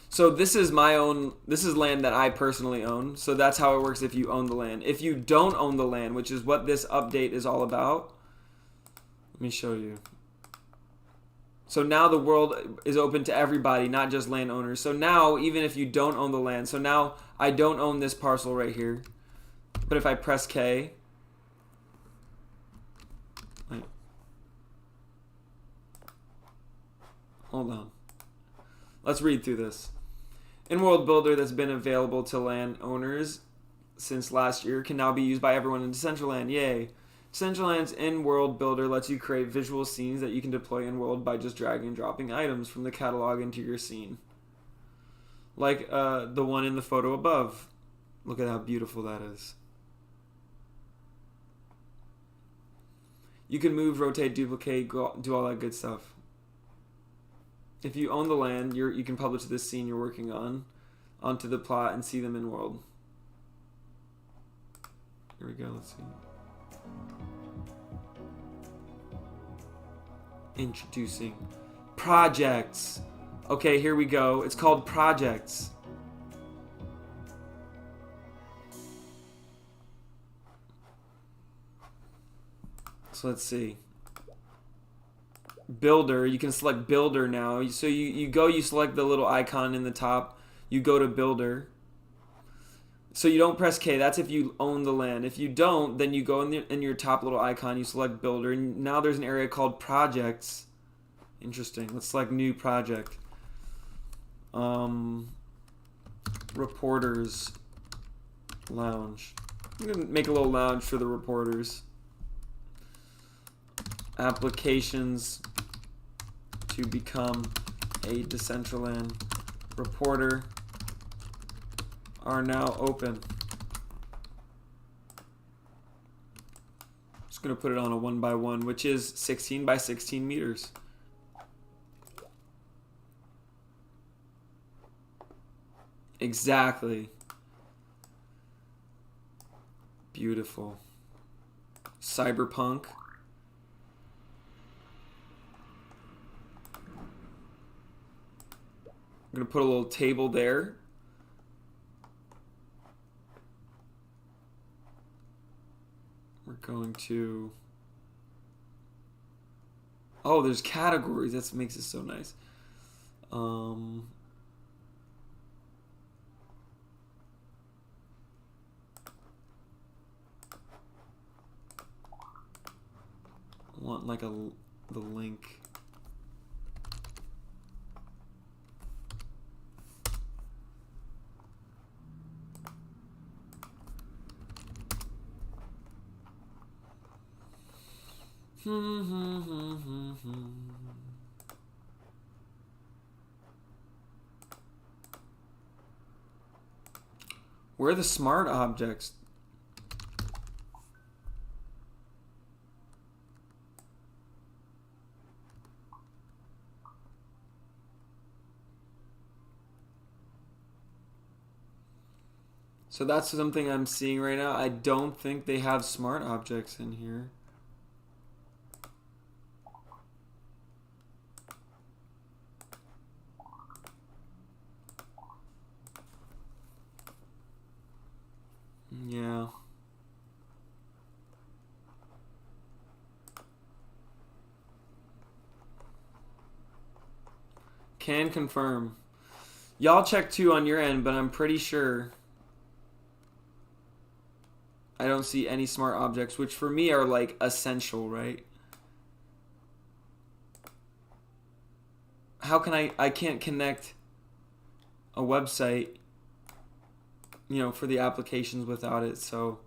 So this is land that I personally own. So that's how it works if you own the land. If you don't own the land, which is what this update is all about, let me show you. So now the world is open to everybody, not just landowners. So now, even if you don't own the land, so now I don't own this parcel right here. But if I press K, wait, hold on. Let's read through this. In-world builder that's been available to landowners since last year can now be used by everyone in Decentraland. Yay. Decentraland's in-world builder lets you create visual scenes that you can deploy in-world by just dragging and dropping items from the catalog into your scene. Like the one in the photo above. Look at how beautiful that is. You can move, rotate, duplicate, do all that good stuff. If you own the land, you can publish this scene you're working on onto the plot and see them in world. Here we go, let's see. Introducing projects. Okay, here we go. It's called projects. So let's see. Builder, you can select builder now. So you select the little icon in the top, you go to builder. So you don't press K, that's if you own the land. If you don't, then you go in your top little icon, you select builder, and now there's an area called projects. Interesting. Let's select new project. Reporters lounge. I'm gonna make a little lounge for the reporters. Applications to become a Decentraland reporter are now open. Just gonna put it on a 1x1, which is 16 by 16 meters. Exactly. Beautiful. Cyberpunk. I'm going to put a little table there. We're going to... Oh, there's categories. That makes it so nice. I want like the link. Where are the smart objects? So that's something I'm seeing right now. I don't think they have smart objects in here. Yeah. Can confirm. Y'all check too on your end, but I'm pretty sure I don't see any smart objects, which for me are like essential, right? How can I can't connect a website, you know, for the applications without it, so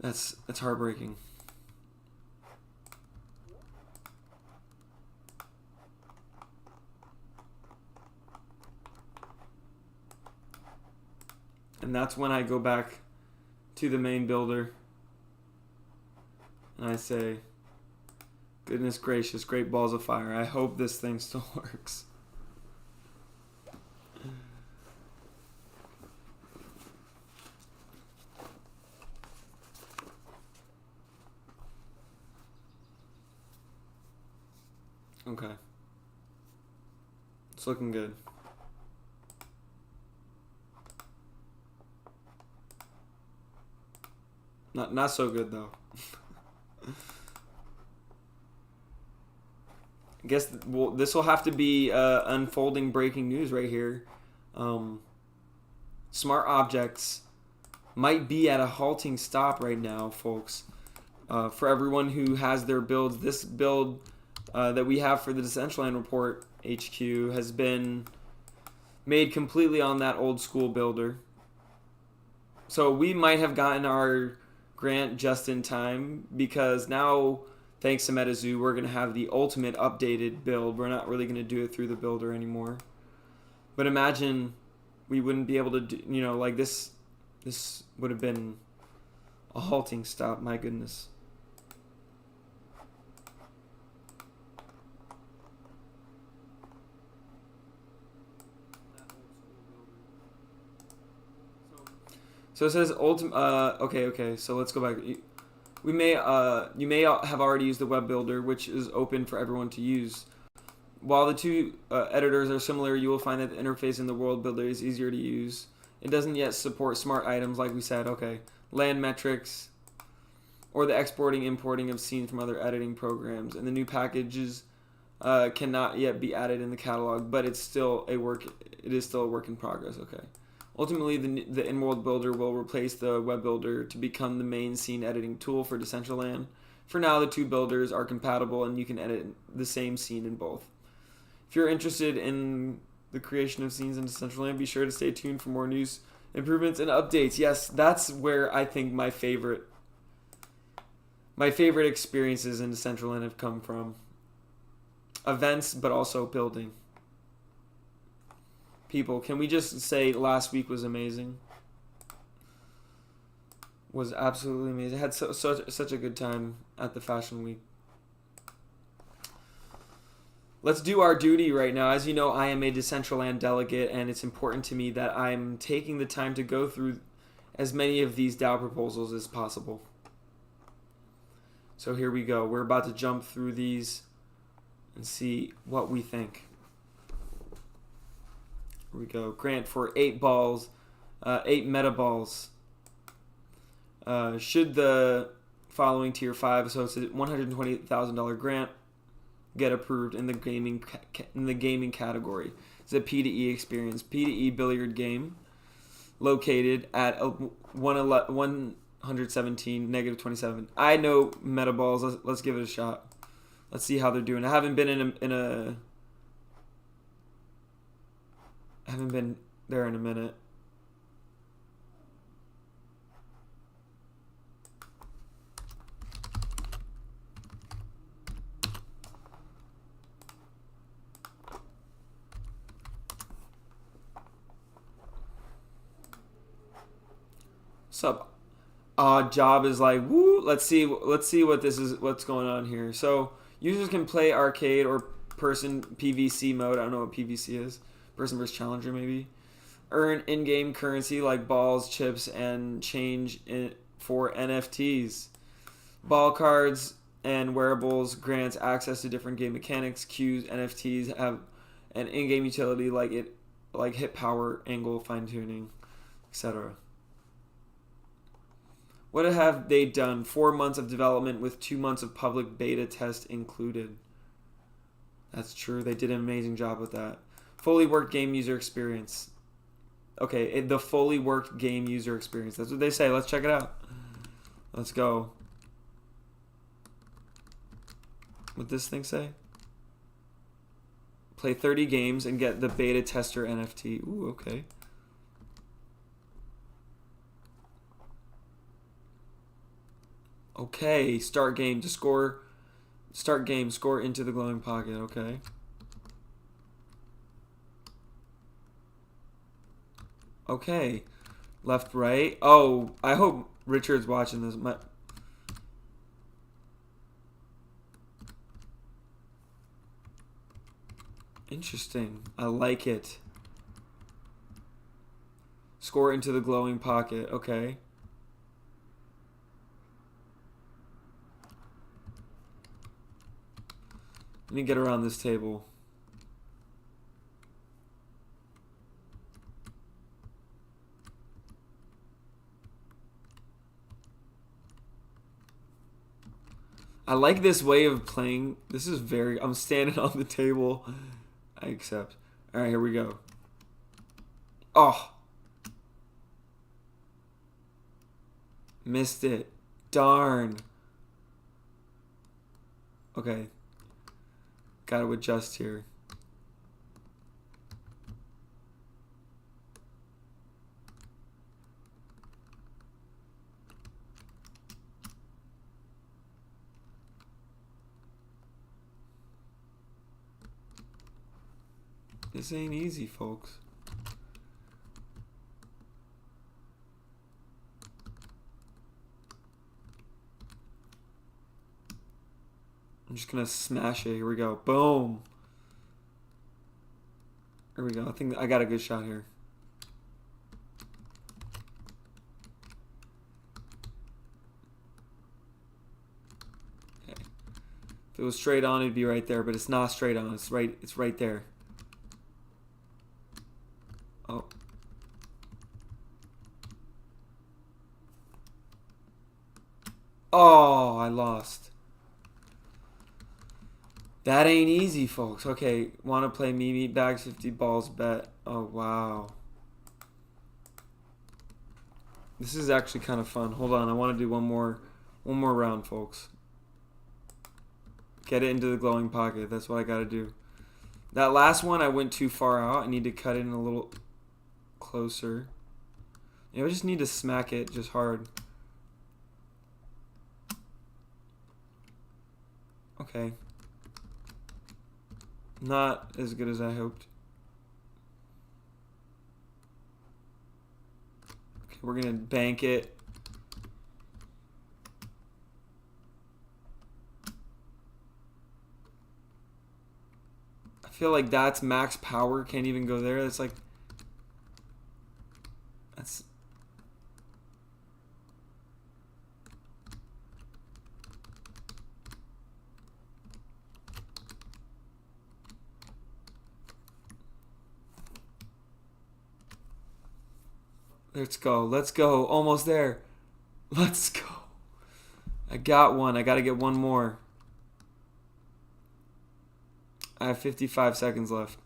that's heartbreaking. And that's when I go back to the main builder and I say, goodness gracious, great balls of fire, I hope this thing still works. Okay. It's looking good. Not so good though. I guess this will have to be unfolding breaking news right here. Smart objects might be at a halting stop right now, folks. For everyone who has their builds, this build that we have for the Decentraland Report HQ has been made completely on that old school builder. So we might have gotten our grant just in time, because now, thanks to MetaZoo, we're going to have the ultimate updated build. We're not really going to do it through the builder anymore. But imagine we wouldn't be able to do, you know, like this would have been a halting stop, my goodness. So it says okay. So let's go back. You may have already used the web builder, which is open for everyone to use. While the two editors are similar, you will find that the interface in the world builder is easier to use. It doesn't yet support smart items, like we said. Okay, land metrics, or the exporting, importing of scenes from other editing programs, and the new packages cannot yet be added in the catalog, but it's still a work. It is still a work in progress. Okay. Ultimately, the in-world builder will replace the web builder to become the main scene editing tool for Decentraland. For now, the two builders are compatible, and you can edit the same scene in both. If you're interested in the creation of scenes in Decentraland, be sure to stay tuned for more news, improvements, and updates. Yes, that's where I think my favorite experiences in Decentraland have come from. Events, but also building. People, can we just say last week was amazing? Was absolutely amazing. I had such a good time at the Fashion Week. Let's do our duty right now. As you know, I am a Decentraland delegate, and it's important to me that I'm taking the time to go through as many of these DAO proposals as possible. So here we go. We're about to jump through these and see what we think. Here we go. Grant for 8 balls, 8 meta balls. Should the following tier 5, so it's a $120,000 grant, get approved in the gaming category? It's a P2E experience. P2E billiard game located at 117, negative 27. I know meta balls. Let's give it a shot. Let's see how they're doing. I haven't been I haven't been there in a minute. Sup? Job is like, woo. Let's see what this is. What's going on here? So users can play arcade or person PVC mode. I don't know what PVC is. Person versus challenger, maybe. Earn in-game currency like balls, chips, and change for NFTs. Ball cards and wearables grants access to different game mechanics. Cues, NFTs have an in-game utility like hit power, angle, fine-tuning, etc. What have they done? 4 months of development with 2 months of public beta test included. That's true. They did an amazing job with that. Fully worked game user experience. Okay, the fully worked game user experience. That's what they say. Let's check it out. Let's go. What this thing say? Play 30 games and get the beta tester NFT. Ooh, okay. Okay, start game to score. Start game, score into the glowing pocket. Okay. Okay, left, right. Oh, I hope Richard's watching this. Interesting. I like it. Score into the glowing pocket. Okay. Let me get around this table. I like this way of playing. This is very... I'm standing on the table. I accept. All right, here we go. Oh. Missed it. Darn. Okay. Gotta adjust here. This ain't easy, folks. I'm just gonna smash it. Here we go. Boom. Here we go. I think I got a good shot here. Okay. If it was straight on, it'd be right there, but it's not straight on. It's right there. Oh. Oh, I lost. That ain't easy, folks. Okay, want to play me meat bags 50 balls bet. Oh, wow. This is actually kind of fun. Hold on, I want to do one more round, folks. Get it into the glowing pocket. That's what I got to do. That last one, I went too far out. I need to cut it in a little closer. Yeah, I just need to smack it just hard. Okay. Not as good as I hoped. Okay, we're gonna bank it. I feel like that's max power. Can't even go there. That's like... That's... Let's go. Let's go. Almost there. Let's go. I got one. I got to get one more. I have 55 seconds left.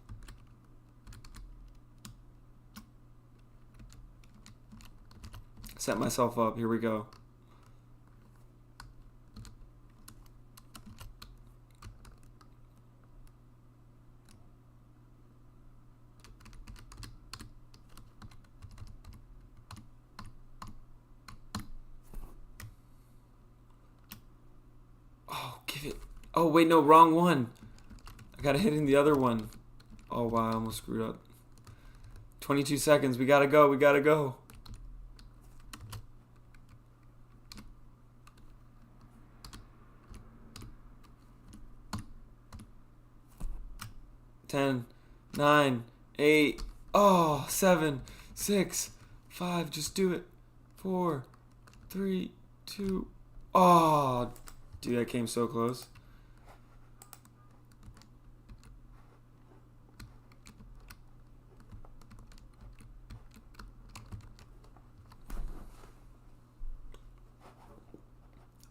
Set myself up. Here we go. Oh, wait, no, wrong one. I gotta hit in the other one. Oh, wow, I almost screwed up. 22 seconds. We gotta go. We gotta go. Ten, 9, 8, oh, 7, 6, 5. Just do it. 4, 3, 2. Oh, dude, I came so close.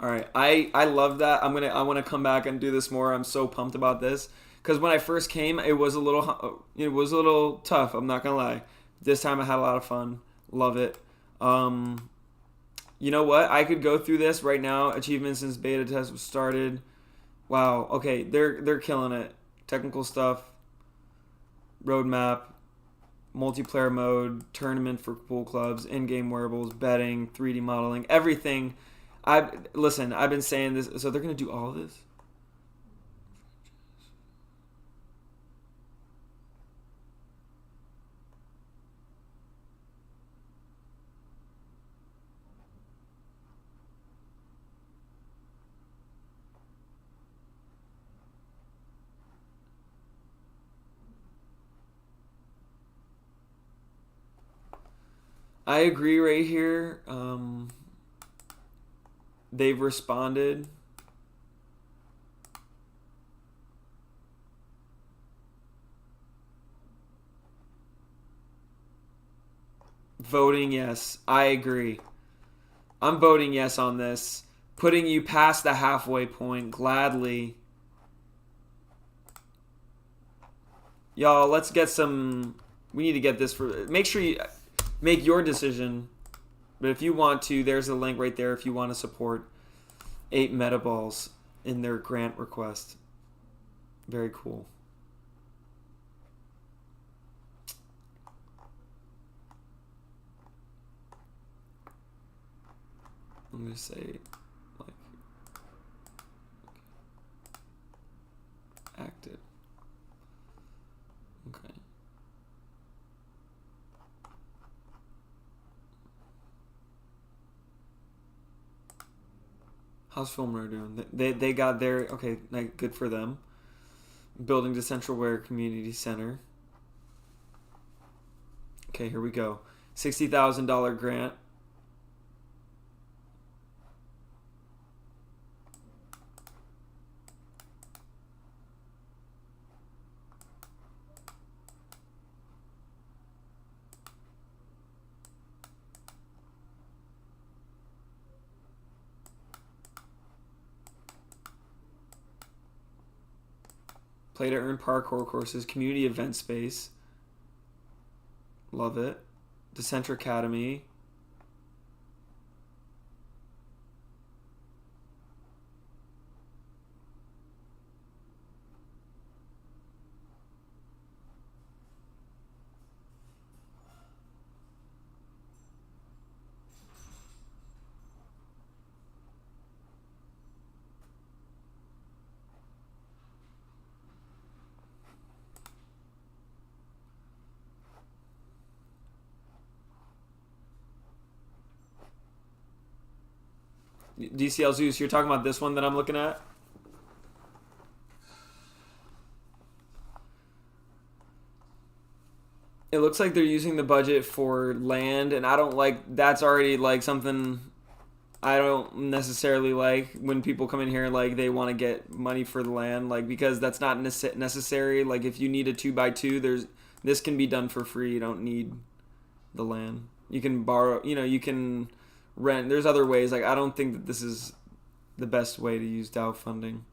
All right, I love that. I want to come back and do this more. I'm so pumped about this because when I first came, it was a little tough. I'm not gonna lie. This time I had a lot of fun. Love it. You know what? I could go through this right now. Achievements since beta test was started. Wow. Okay, they're killing it. Technical stuff. Roadmap. Multiplayer mode. Tournament for pool clubs. In-game wearables. Betting. 3D modeling. Everything. Listen, I've been saying this, so they're going to do all of this? I agree right here. They've responded. Voting yes. I agree. I'm voting yes on this. Putting you past the halfway point gladly. Y'all, let's get some... We need to get this for... Make sure you make your decision. But if you want to, there's a link right there if you want to support 8 Metaballs in their grant request. Very cool. I'm going to say, like, active. Okay. How's Filmer doing? They got their, okay, like, good for them. Building Decentraland Community Center. Okay, here we go. $60,000 grant. Play to earn parkour courses, community event space. Love it. Decentra Academy. DCL Zeus, you're talking about this one that I'm looking at? It looks like they're using the budget for land, and I don't like, that's already like something I don't necessarily like when people come in here like they want to get money for the land, like, because that's not necessary. Like, if you need a 2x2, this can be done for free. You don't need the land. You can borrow, you can rent. There's other ways. Like, I don't think that this is the best way to use DAO funding.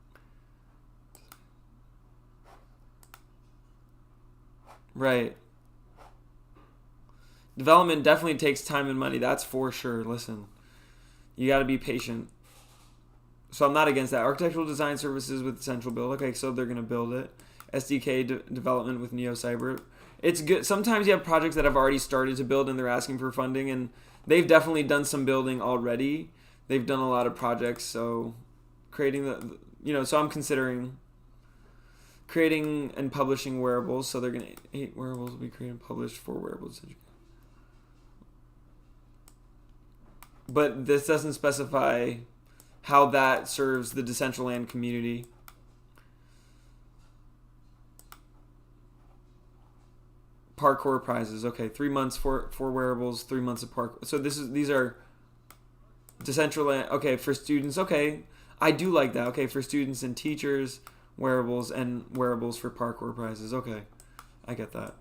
Right. Development definitely takes time and money. That's for sure. Listen, you got to be patient. So I'm not against that. Architectural design services with Central Build. Okay, so they're going to build it. SDK development with NeoCyber. It's good. Sometimes you have projects that have already started to build and they're asking for funding, and they've definitely done some building already. They've done a lot of projects, so creating so I'm considering creating and publishing wearables. So they're going to, 8 wearables will be created and published, 4 wearables. But this doesn't specify how that serves the Decentraland community. Parkour prizes. Okay, 3 months for wearables, 3 months of parkour. So these are Decentraland. Okay, for students. Okay, I do like that. Okay, for students and teachers, wearables and wearables for parkour prizes. Okay, I get that.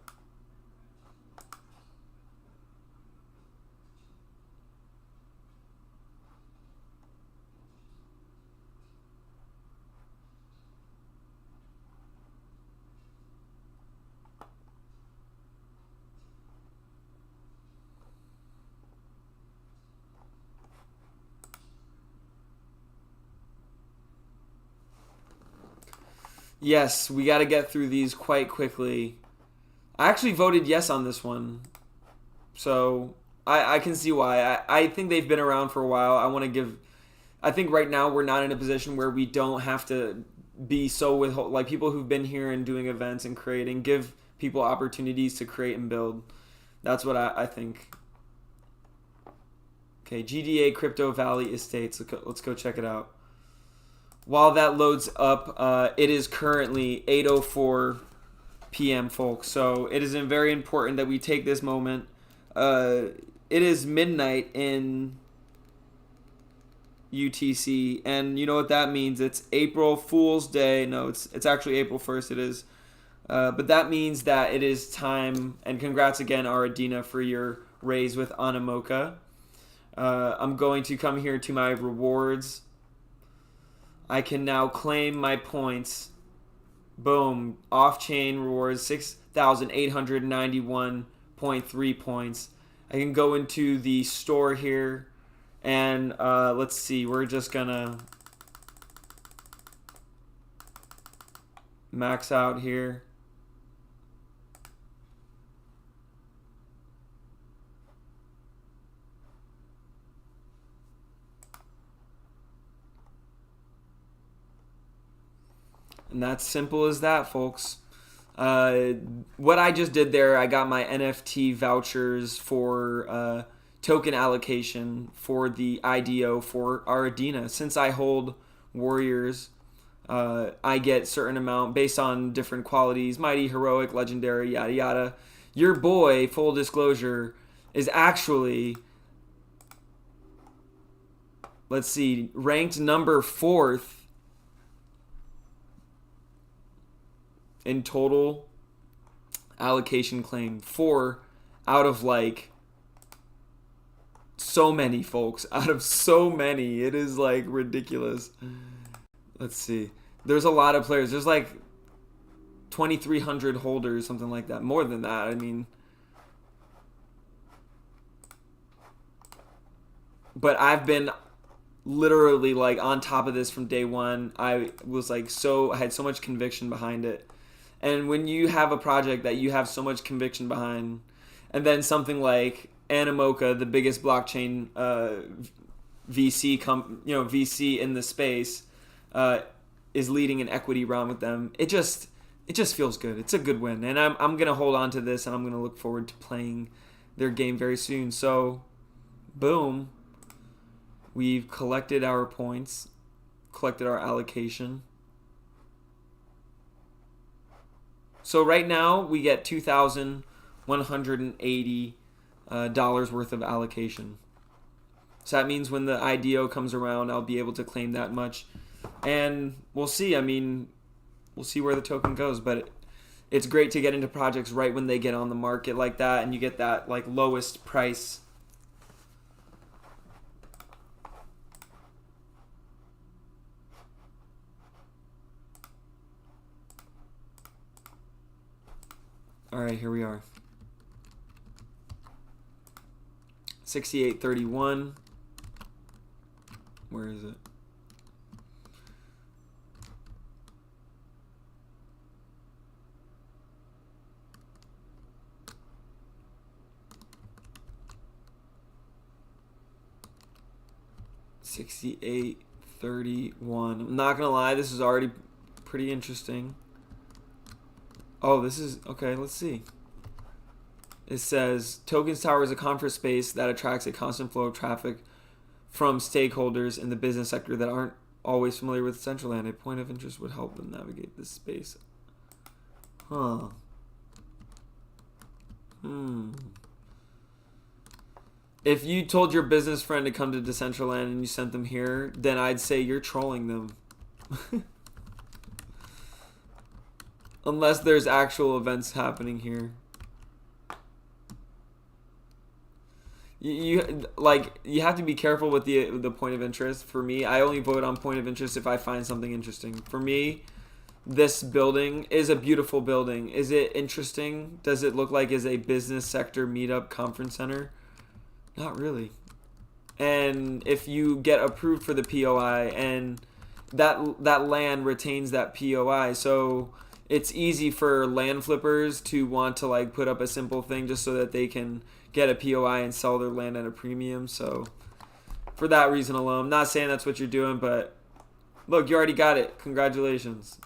Yes, we got to get through these quite quickly. I actually voted yes on this one. So I can see why. I think they've been around for a while. I think right now we're not in a position where we don't have to be so like people who've been here and doing events and creating, give people opportunities to create and build. That's what I think. Okay, GDA Crypto Valley Estates. Let's go check it out. While that loads up, it is currently 8:04 p.m., folks. So it is very important that we take this moment. It is midnight in UTC, and you know what that means? It's April Fool's Day. No, it's actually April 1st. It is, but that means that it is time. And congrats again, Aradina, for your raise with Anamoka. I'm going to come here to my rewards. I can now claim my points. Boom. Off-chain rewards, 6,891.3 points. I can go into the store here, and let's see, we're just gonna max out here. And that's simple as that, folks. What I just did there, I got my NFT vouchers for token allocation for the IDO for our Adina. Since I hold warriors, I get certain amount based on different qualities, mighty, heroic, legendary, yada yada. Your boy, full disclosure, is actually, let's see, ranked number 4th in total allocation claim. 4 out of like so many, folks. Out of so many. It is like ridiculous. Let's see. There's a lot of players. There's like 2,300 holders, something like that. More than that. I mean, but I've been literally like on top of this from day one. I was like I had so much conviction behind it. And when you have a project that you have so much conviction behind, and then something like Animoca, the biggest blockchain VC in the space, is leading an equity round with them, it just feels good. It's a good win, and I'm gonna hold on to this, and I'm gonna look forward to playing their game very soon. So, boom, we've collected our points, collected our allocation. So right now we get $2,180 worth of allocation. So that means when the IDO comes around, I'll be able to claim that much. And we'll see. I mean, we'll see where the token goes. But it's great to get into projects right when they get on the market like that, and you get that like lowest price. All right, here we are. 68.31. Where is it? $68.31. I'm not gonna lie, this is already pretty interesting. Oh, this is okay. Let's see. It says Tokens Tower is a conference space that attracts a constant flow of traffic from stakeholders in the business sector that aren't always familiar with Decentraland. A point of interest would help them navigate this space. Huh. If you told your business friend to come to Decentraland and you sent them here, then I'd say you're trolling them. Unless there's actual events happening here. You have to be careful with the point of interest. For me, I only vote on point of interest if I find something interesting. For me, this building is a beautiful building. Is it interesting? Does it look like is a business sector meetup conference center? Not really. And if you get approved for the POI and that land retains that POI, so it's easy for land flippers to want to like put up a simple thing just so that they can get a POI and sell their land at a premium. So for that reason alone, I'm not saying that's what you're doing, but look, you already got it. Congratulations.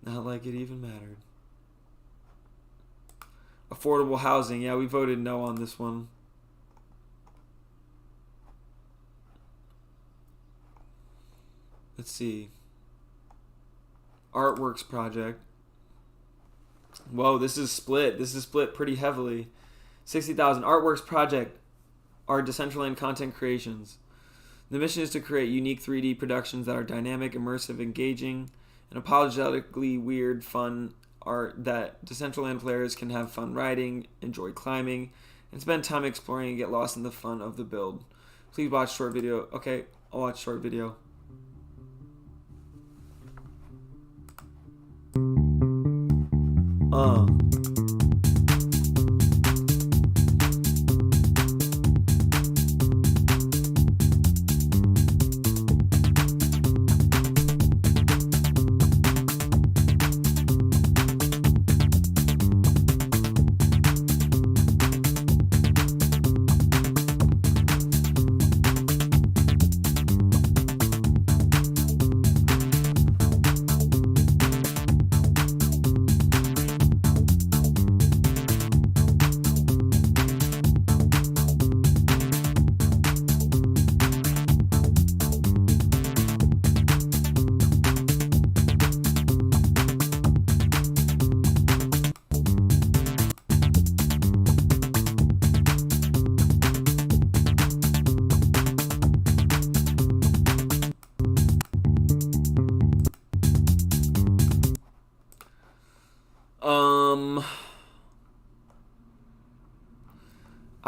Not like it even mattered. Affordable housing. Yeah, we voted no on this one. Let's see. Artworks project. Whoa, this is split. This is split pretty heavily. 60,000. Artworks project are Decentraland content creations. The mission is to create unique 3D productions that are dynamic, immersive, engaging, and apologetically weird, fun art that Decentraland players can have fun writing, enjoy climbing, and spend time exploring and get lost in the fun of the build. Please watch short video. Okay, I'll watch short video.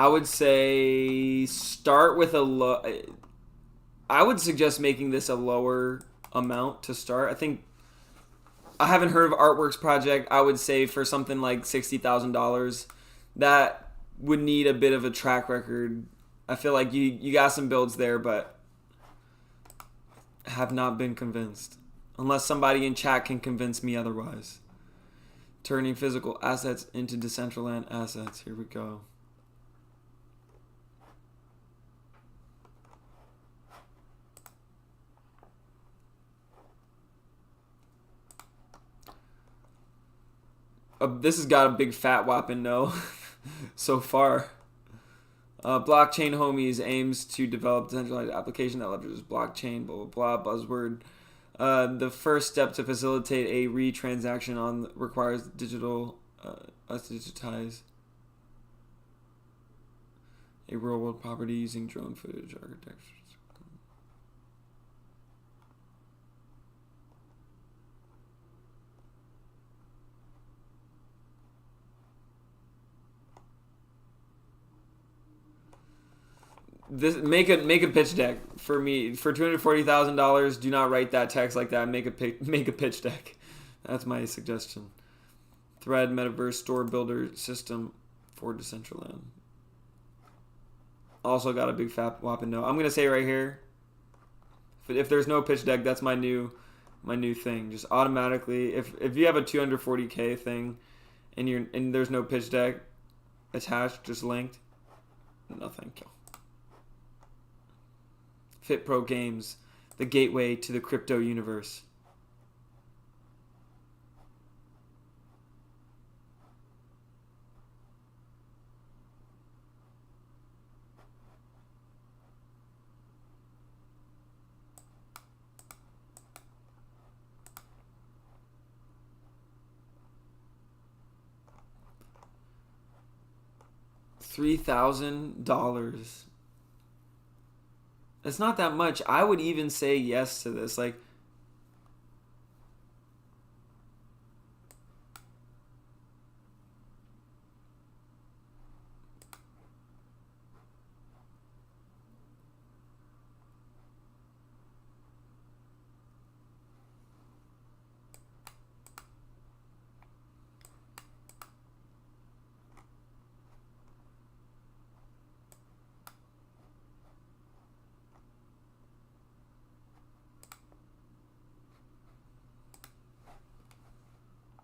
I would say start with a low. I would suggest making this a lower amount to start. I think I haven't heard of Artworks Project. I would say for something like $60,000, that would need a bit of a track record. I feel like you got some builds there, but have not been convinced. Unless somebody in chat can convince me otherwise. Turning physical assets into Decentraland assets. Here we go. This has got a big fat whopping no so far. Blockchain Homies aims to develop decentralized application that leverages blockchain, blah, blah, blah, buzzword. The first step to facilitate a re-transaction requires us to digitize a real-world property using drone footage architecture. This make a pitch deck for me for $240,000. Do not write that text like that. Make a pitch deck. That's my suggestion. Thread Metaverse Store Builder System for Decentraland. Also got a big fat whopping no. I'm gonna say right here. If there's no pitch deck, that's my new thing. Just automatically, if you have a 240K thing, and there's no pitch deck attached, just linked. No, thank you. Fit Pro Games, the gateway to the crypto universe. $3,000. It's not that much. I would even say yes to this. Like,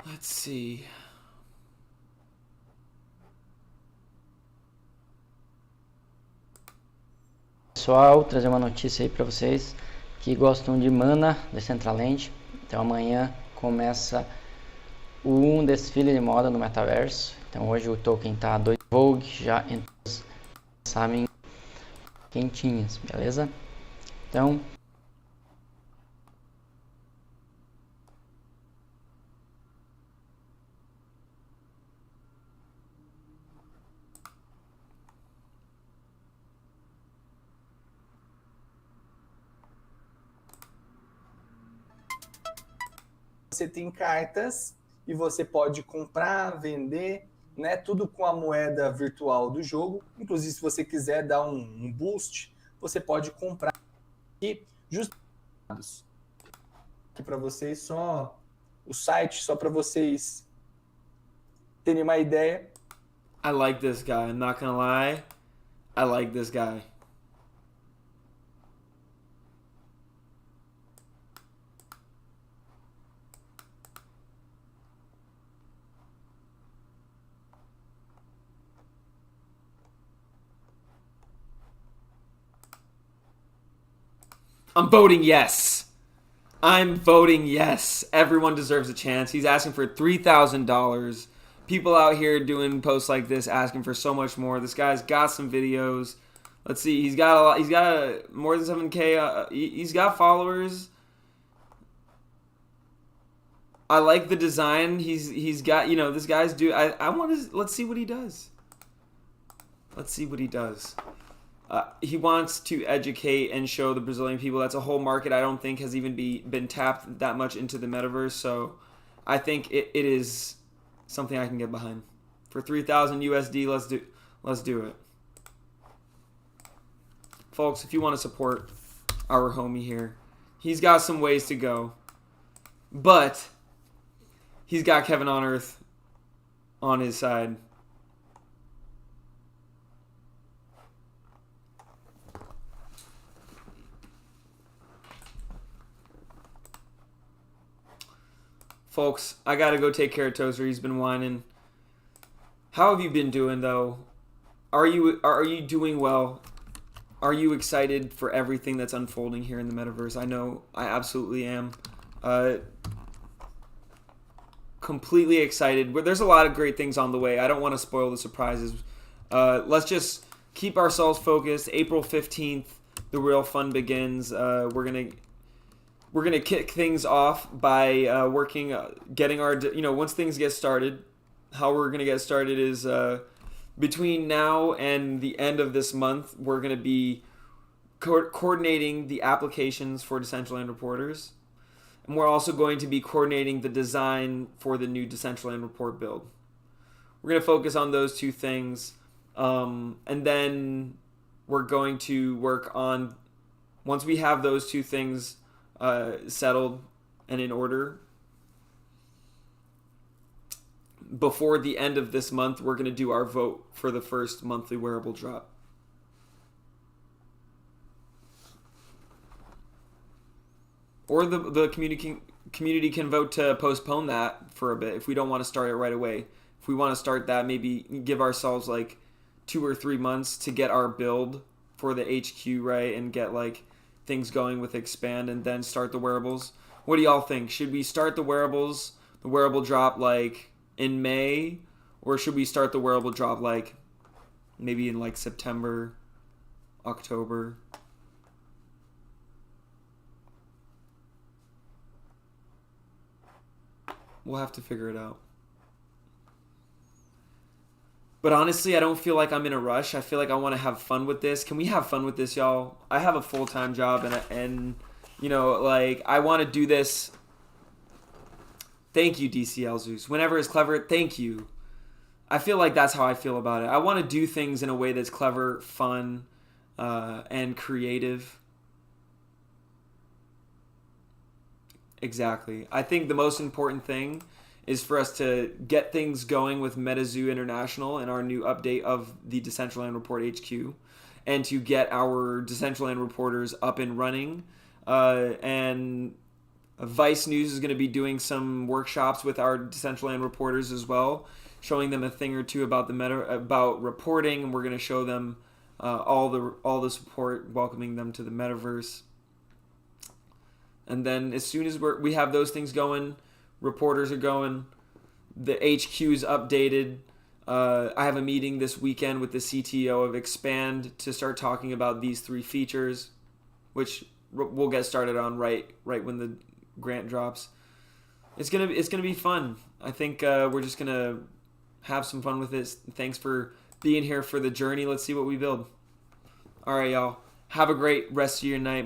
let's see. Pessoal, trazer uma notícia aí para vocês que gostam de Mana, Decentraland. Então amanhã começa um desfile de moda no metaverso. Então hoje o token tá 2 Vogue, já sabem, quentinhas, beleza? Então você tem cartas e você pode comprar, vender, né? Tudo com a moeda virtual do jogo. Inclusive, se você quiser dar um boost, você pode comprar aqui justificados. Aqui para vocês só o site, só para vocês terem uma ideia. I like this guy. I'm not gonna lie. I like this guy. I'm voting yes. I'm voting yes. Everyone deserves a chance. He's asking for $3,000. People out here doing posts like this asking for so much more. This guy's got some videos. Let's see. He's got a lot. He's got more than 7K. He's got followers. I like the design. He's got, this guy's I want to, let's see what he does. Let's see what he does. He wants to educate and show the Brazilian people. That's a whole market I don't think has even been tapped that much into the metaverse. So I think it is something I can get behind. For 3,000 USD, let's do it. folks, if you want to support our homie here, he's got some ways to go. But he's got Kevin on Earth on his side. Folks, I gotta go take care of Toaster. He's been whining. How have you been doing, though? Are you doing well? Are you excited for everything that's unfolding here in the metaverse? I know I absolutely am. Completely excited. There's a lot of great things on the way. I don't want to spoil the surprises. Let's just keep ourselves focused. April 15th, the real fun begins. We're gonna kick things off by getting our, once things get started. How we're gonna get started is between now and the end of this month, we're gonna be coordinating the applications for Decentraland reporters, and we're also going to be coordinating the design for the new Decentraland report build. We're gonna focus on those two things, and then we're going to work on, once we have those two things settled and in order, before the end of this month, we're going to do our vote for the first monthly wearable drop. Or the community can vote to postpone that for a bit if we don't want to start it right away. If we want to start that, maybe give ourselves like 2 or 3 months to get our build for the HQ right and get like things going with expand, and then start the wearables. What do y'all think? Should we start the wearable drop like in May, or should we start the wearable drop like maybe in like September, October? We'll have to figure it out. But honestly, I don't feel like I'm in a rush. I feel like I want to have fun with this. Can we have fun with this, y'all? I have a full-time job, and I want to do this. Thank you, DCL Zeus. Whenever it's clever, thank you. I feel like that's how I feel about it. I want to do things in a way that's clever, fun, and creative. Exactly. I think the most important thing is for us to get things going with MetaZoo International and our new update of the Decentraland Report HQ, and to get our Decentraland reporters up and running. And Vice News is going to be doing some workshops with our Decentraland reporters as well, showing them a thing or two about about reporting, and we're going to show them all the support, welcoming them to the metaverse. And then as soon as we have those things going, reporters are going, the HQ's updated. I have a meeting this weekend with the CTO of Expand to start talking about these 3 features, which we'll get started on right when the grant drops. It's gonna be fun. I think we're just gonna have some fun with it. Thanks for being here for the journey. Let's see what we build. All right, y'all. Have a great rest of your night.